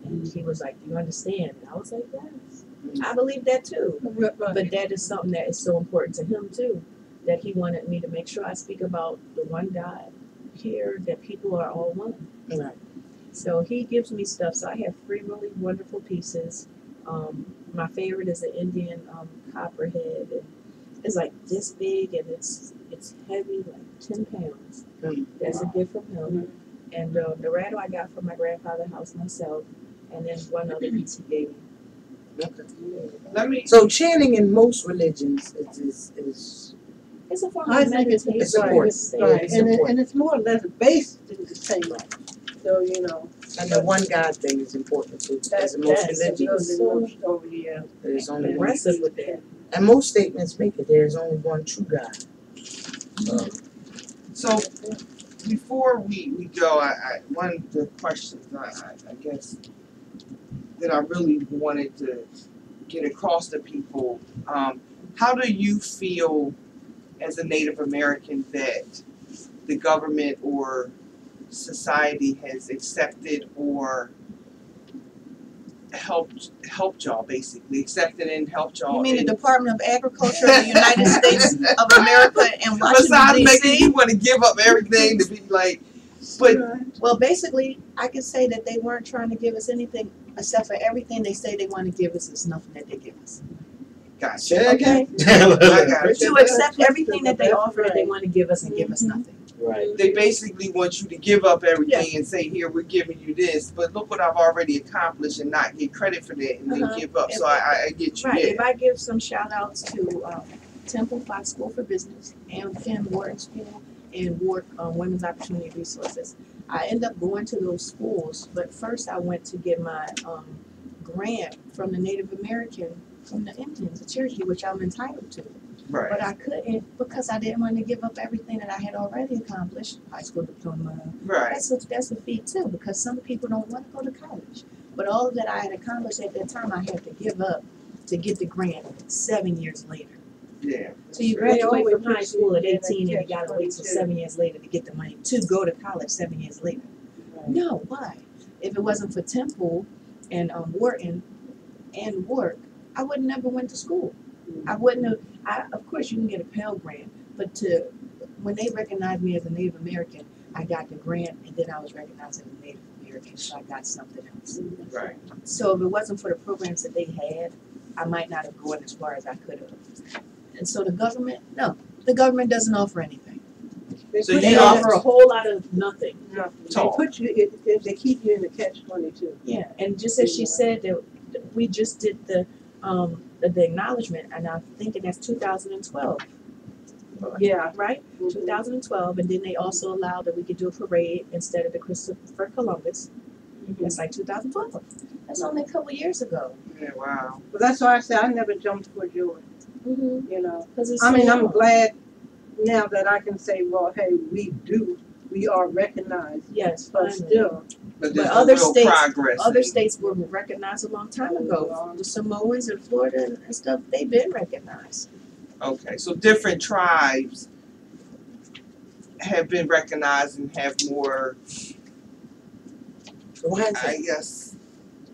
And he was like, do you understand? And I was like, yes, I believe that too. But that is something that is so important to him too, that he wanted me to make sure I speak about the one God here, that people are all one. Right. So he gives me stuff. So I have 3 really wonderful pieces. My favorite is an Indian copperhead. And it's like this big, and it's heavy, like 10 pounds. Mhm. That's a gift from him. And the rattle I got from my grandfather's house myself, and then one other piece he gave me. Let me. So chanting in most religions is It's a form I of think meditation. it's important. Right, It's and important. it's more or less based in the same. So, and the one God thing is important too. As in most That's- religions, there's only one. aggressive with that. And most statements make it. There is only one true God. So before we go, one of the questions I guess that I really wanted to get across to people, how do you feel as a Native American that the government or society has accepted or helped y'all, basically accepted and helped y'all? You mean the in- Department of Agriculture of the United States of America and Besides Washington, making D.C.? you want to give up everything to be like, but Well, basically, I can say that they weren't trying to give us anything except for everything they say they want to give us is nothing that they give us. gotcha. Okay. I got it. To accept everything that they offer that they want to give us and give us nothing. Right. They basically want you to give up everything and say, here, we're giving you this, but look what I've already accomplished and not get credit for that and then give up. So I get you Right, there. if I give some shout outs to Temple Fox School for Business and Penn Wharton School and Ward Women's Opportunity Resources, I end up going to those schools, but first I went to get my grant from the Native American, from the Indians, the Cherokee, which I'm entitled to. Right. But I couldn't because I didn't want to give up everything that I had already accomplished, high school diploma. Right. That's a feat too, because some people don't want to go to college. But all that I had accomplished at that time, I had to give up to get the grant 7 years later. Yeah. So you graduate from high school at 18 and you gotta wait till 7 years later to get the money to go to college 7 years later. No, why? If it wasn't for Temple and Wharton and work, I would never went to school. I wouldn't have, of course you can get a Pell Grant, but when they recognized me as a Native American, I got the grant and then I was recognized as a Native American, so I got something else. Right. So if it wasn't for the programs that they had, I might not have gone as far as I could have. And so the government doesn't offer anything. So They you offer a whole lot of nothing. Talk. They keep you in the catch-22. Yeah, and just as she said that we just did the acknowledgement, and I'm thinking that's 2012, Yeah. right? 2012, and then they also allowed that we could do a parade instead of the Christopher Columbus. That's like 2012. That's only a couple years ago. Yeah, wow. But that's why I say I never jumped for joy. Mm-hmm. You know, Because I'm glad now that I can say, well, hey, we are recognized. Yes, But finally. still, But there's other no real states- progress. Other states were recognized a long time ago. The Samoans in Florida and stuff, they've been recognized. Okay, so different tribes have been recognized and have more, Why is I it? guess,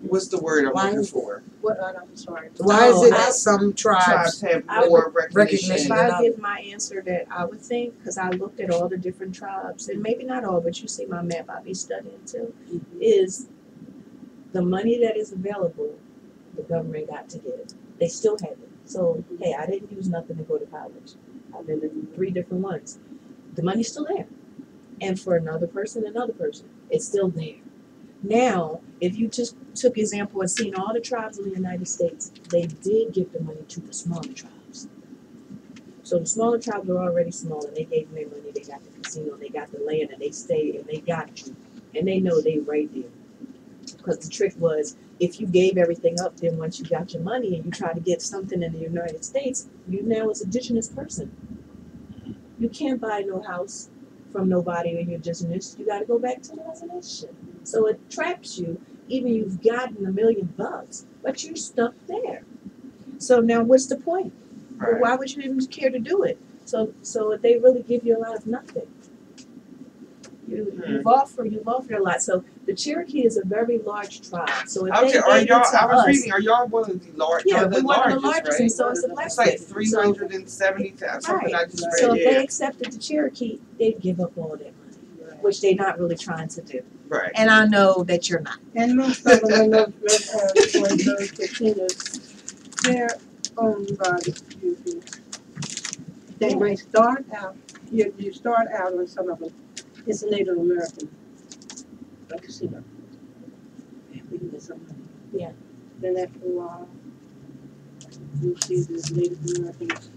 what's the word I'm Why looking is- for? I'm sorry. Why is it I- that some tribes? Tribes have I more If recognition. I give my answer that I would think, because I looked at all the different tribes, and maybe not all, but you see my map I be studying too, is the money that is available, the government got to give. They still have it. So, hey, I didn't use nothing to go to college. I've been in 3 different ones. The money's still there. And for another person, it's still there. Now, if you just took example and seen all the tribes in the United States, they did give the money to the smaller tribes. So the smaller tribes were already small and they gave them their money, they got the casino, they got the land, and they stayed and they got you. And they know they right there. Because the trick was, if you gave everything up, then once you got your money and you try to get something in the United States, you now as an indigenous person. You can't buy no house from nobody when you're indigenous. You got to go back to the reservation. So it traps you. Even you've gotten $1 million, but you're stuck there. So now what's the point? Well, Right. why would you even care to do it? So they really give you a lot of nothing. You've offered a lot. So the Cherokee is a very large tribe. So if Okay, they are gave y'all? it to I was us, reading. Are y'all one of the large? yeah, the we're one of the largest, largest, right? and so is the Black It's like State. 370,000. Something I just So read. if they Yeah. accepted the Cherokee, they'd give up all that money, which they're not really trying to do. Right. And I know that you're not. And most of them, when those casinos, they're owned by the community. They may start out, you start out on some of them, it's a Native American casino. We can get some money. Yeah. Then after a while, you'll see the Native Americans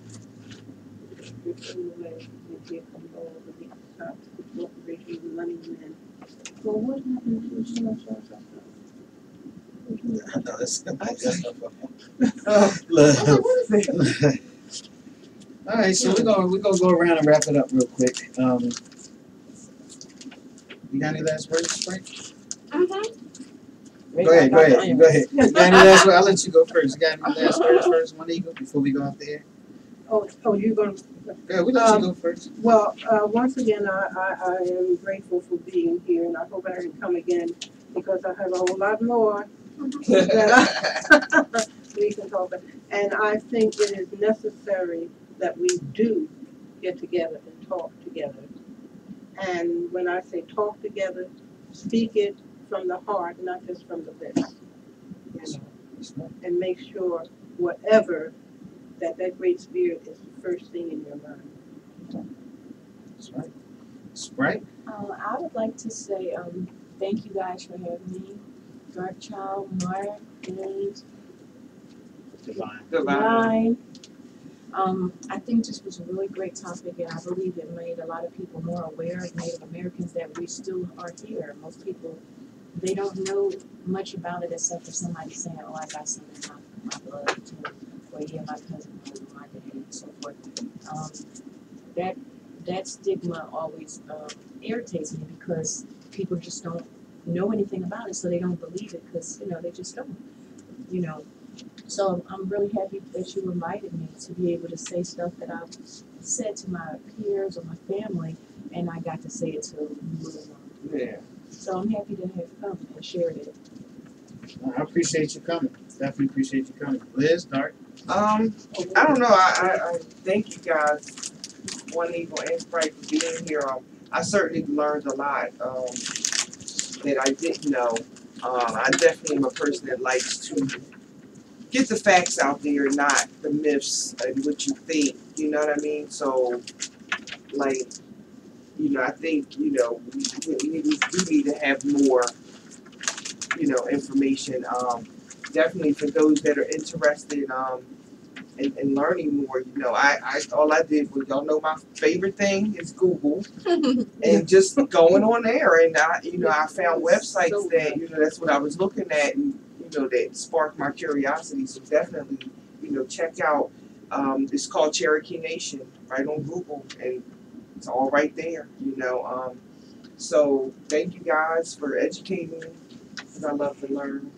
drifting away, they get from all over the top, corporation, the money, and then, well, what happened to the casino? No, it's Oh, Look. All right, so we're gonna go around and wrap it up real quick. You got any last words, Sprite? Go ahead. You got any last words? I'll let you go first. You got any last words first, One Eagle, before we go out there? Oh, you're gonna, Go ahead, we let you go first. well, once again, I am grateful for being here, and I hope I can come again, because I have a whole lot more that we can talk about. And I think it is necessary that we do get together and talk together. And when I say talk together, speak it from the heart, not just from the lips. You know, and make sure whatever that great spirit is the first thing in your mind. That's right. Sprite? I would like to say thank you guys for having me. Darkchild, Mark, Liz, Divine. Divine. I think this was a really great topic, and I believe it made a lot of people more aware of Native Americans that we still are here. Most people, they don't know much about it except for somebody saying, "Oh, I got some in my blood," too, or "Yeah, my cousin, my dad," and so forth. That stigma always irritates me because people just don't know anything about it, so they don't believe it because they just don't. So I'm really happy that you invited me to be able to say stuff that I've said to my peers or my family, and I got to say it to you. Yeah. So I'm happy to have come and shared it. I appreciate you coming. Definitely appreciate you coming. Liz, Dark? I don't know. I thank you guys, One Eagle and Sprite, for being here. I certainly learned a lot that I didn't know. I definitely am a person that likes to get the facts out there, not the myths and what you think. You know what I mean? So, like, I think we need to have more, information. Definitely for those that are interested in learning more. I all I did was, y'all know, my favorite thing is Google, and just going on there, and I found websites that that's what I was looking at, and that sparked my curiosity. So definitely, check out. It's called Cherokee Nation, right on Google, and it's all right there. So thank you guys for educating me, because I love to learn.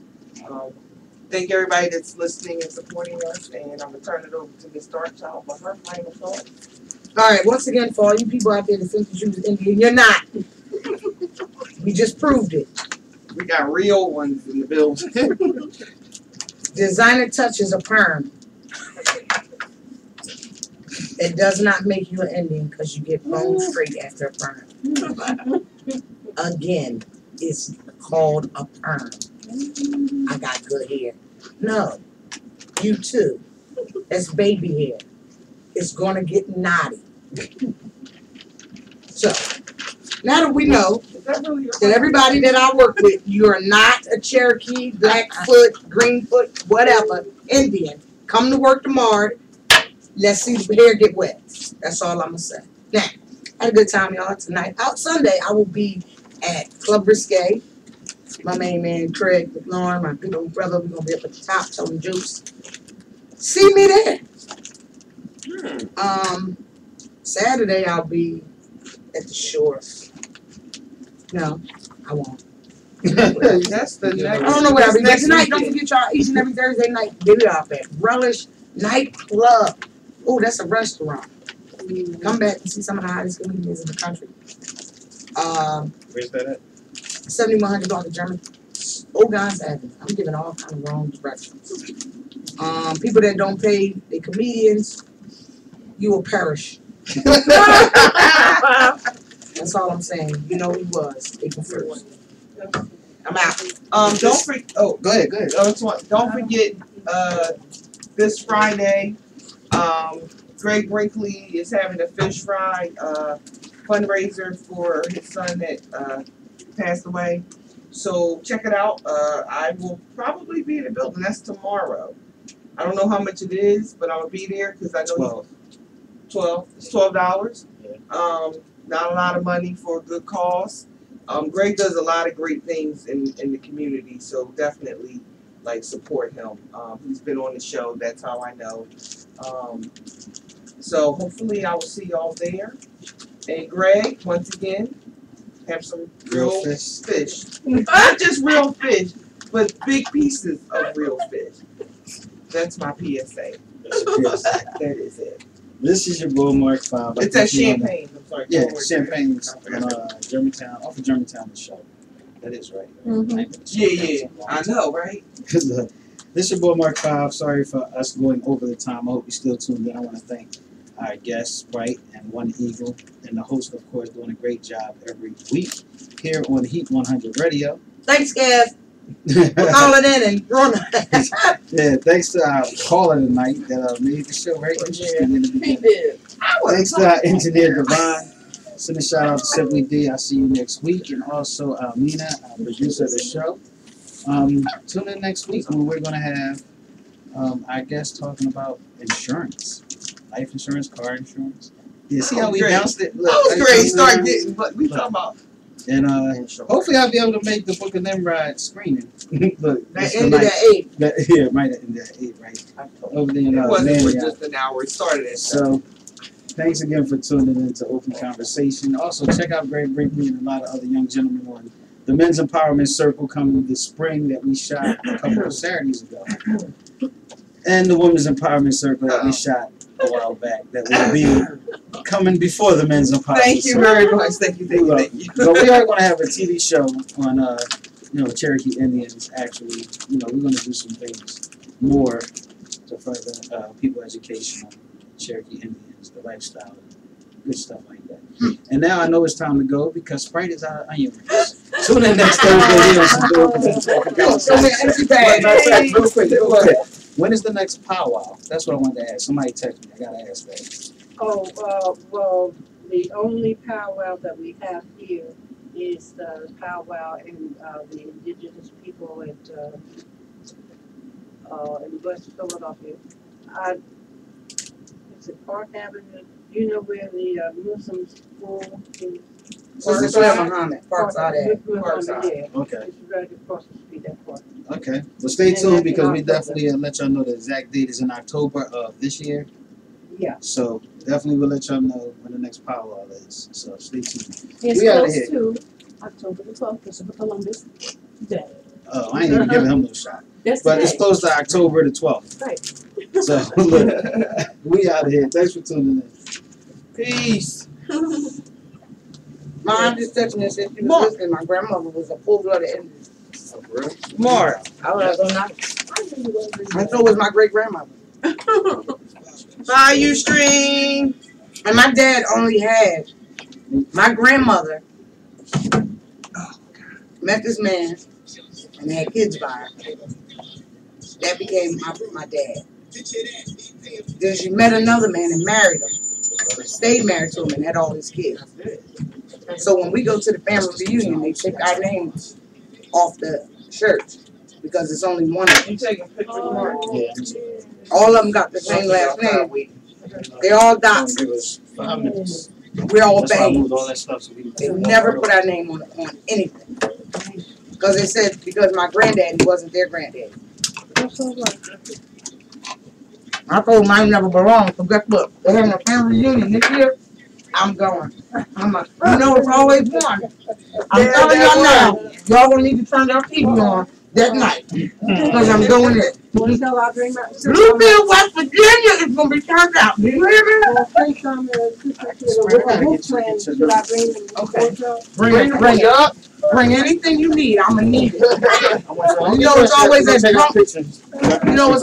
Thank everybody that's listening and supporting us, and I'm gonna turn it over to Miss Darkchild for her final thoughts. All right, once again, for all you people out there that think that you was Indian, you're not. We just proved it. We got real ones in the building. Designer Touch is a perm. It does not make you an Indian because you get bone straight after a perm. Again, it's called a perm. I got good hair. No, you too. That's baby hair. It's gonna get knotty. So, now that we know that everybody that I work with, you are not a Cherokee, Blackfoot, Greenfoot, whatever, Indian. Come to work tomorrow. Let's see the hair get wet. That's all I'm gonna say. Now, had a good time, y'all, tonight. Out Sunday, I will be at Club Risque. My main man, Craig McLaurin, my big old brother, we're gonna be up at the top telling juice. See me there. Saturday, I'll be at the shore. No, I won't. That's the next. I don't know where I'll be. But next tonight, don't weekend. forget y'all, each and every Thursday night, get it off at Relish Nightclub. Oh, that's a restaurant. Come back and see some of the hottest comedians in the country. Where's that at? 7100 block of German. Old Guys Avenue. I'm giving all kind of wrong directions. People that don't pay the comedians, you will perish. That's all I'm saying. You know he was. April 1st. I'm out. Don't forget. Oh, Go ahead, go ahead. don't forget. This Friday, Greg Brinkley is having a fish fry fundraiser for his son that passed away. So check it out. I will probably be in the building. That's tomorrow. I don't know how much it is, but I'll be there because I know 12. It's $12. Yeah. Not a lot of money for a good cause. Greg does a lot of great things in the community, so definitely support him. He's been on the show. That's how I know. So hopefully I will see y'all there. And Greg, once again, have some real fish. Not just real fish, but big pieces of real fish. That's my PSA. That is it. This is your boy Mark 5. It's at Champagne. I'm sorry. Yeah, Champagne on Germantown, off of Germantown the show. That is right. Yeah. I know, right? This is your boy Mark 5. Sorry for us going over the time. I hope you're still tuned in. I want to thank our guests, Sprite and One Eagle, and the host, of course, doing a great job every week here on Heat 100 Radio. Thanks, guys. We're calling in and throwing. Yeah, thanks to our caller tonight that made the show very interesting in the beginning. Thanks to our engineer Divine. Send a shout out to Simply D. I'll see you next week. And also Mina, producer of the show. Tune in next week when we're going to have our guest talking about insurance. Life insurance, car insurance. Yeah, see how we bounced it? Look, That was great. Start getting what we talking about. And hopefully I'll be able to make the Book of Nimrod screening. Look, That ended at 8. Yeah, right at 8, right? Over there in It wasn't for Manny. just an hour. It started at So, thanks again for tuning in to Open Conversation. Also, check out Greg Brinkley and a lot of other young gentlemen on the Men's Empowerment Circle coming this spring that we shot a couple of Saturdays ago. And the Women's Empowerment Circle that we shot a while back that will be coming before the Men's Empowerment Thank you Circle. very much. Thank you. But we are going to have a TV show on, Cherokee Indians. Actually, we're going to do some things more to further people education on Cherokee Indians, the lifestyle, good stuff like that. And now I know it's time to go because Sprite is out of onion rings. Tune in next Thursday here on some Real quick. When is the next powwow? That's what I wanted to ask. Somebody text me. I gotta ask that. Well, the only powwow that we have here is the powwow in the indigenous people in West Philadelphia. It's at Park Avenue. You know where the Muslim school is? Muhammad, Parkside. Yeah. Okay. It's right across the street, that part. Okay. Well, stay tuned because we definitely let y'all know the exact date is in October of this year. Yeah. So definitely we'll let y'all know when the next powwow is. So stay tuned. It's We outta close here. to October the 12th, Christopher Columbus Day. Oh, I ain't even giving him no shot. That's But the it's day. close to October the 12th. Right. So look, we out of here. Thanks for tuning in. Peace. Mom just texted me and said she was listening. My grandmother was a full-blooded Indian. Mark. I was like, nice. And so was my great-grandmother. Bye, Ustream. And my dad only had my grandmother met this man and they had kids by her. That became my dad. Then she met another man and married him. Stayed married to him and had all his kids. So when we go to the family reunion, they take our names off the shirt because it's only one. You taking pictures, Mark? Yeah. All of them got the same last name. They all died. Give us 5 minutes. We're all That's why I banged. moved all that stuff so we They never put our name on anything. Because they said because my granddaddy wasn't their granddaddy. I told them I never belong, so guess what? They're having a family reunion this year. I'm going. I'm like, it's always one. I'm telling y'all now, y'all gonna need to turn your TV on that night. Because I'm doing it. Bluefield, West Virginia is gonna be turned out. Do you hear me? Bring it up. Bring anything you need. I'm gonna need it. It's always that drunk. It's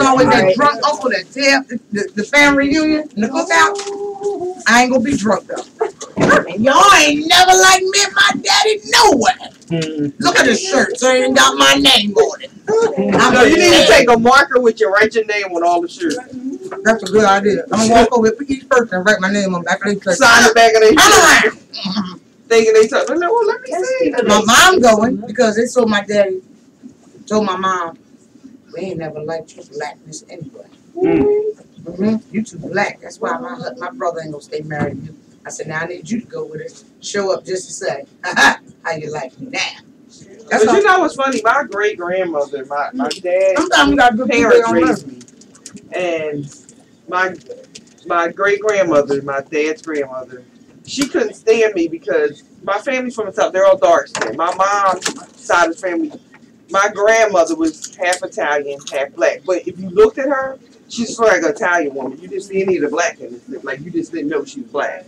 always that drunk uncle that tell the family reunion and the cookout. I ain't gonna be drunk though. And y'all ain't never like me and my daddy nowhere. Look at this shirt, so it ain't got my name on it. No, you need to take a marker with you, write your name on all the shirts. That's a good idea. I'm gonna walk over to each person and write my name on the back of their shirt. Sign the back of their shirt. Thinking they talking. Well, let me see. My mom going because they told my daddy, told my mom, we ain't never liked your blackness anyway. You too black. That's why my brother ain't gonna stay married to you. I said, now I need you to go with it. Show up just to say, how you like me now. That's But you know what's funny? My great grandmother, my dad, sometimes we got good parents people raised me, and my great grandmother, my dad's grandmother, she couldn't stand me because my family's from the South. They're all dark skinned. My mom's side of the family, my grandmother was half Italian, half black. But if you looked at her, she's like an Italian woman. You didn't see any of the black in it. Like you just didn't know she was black.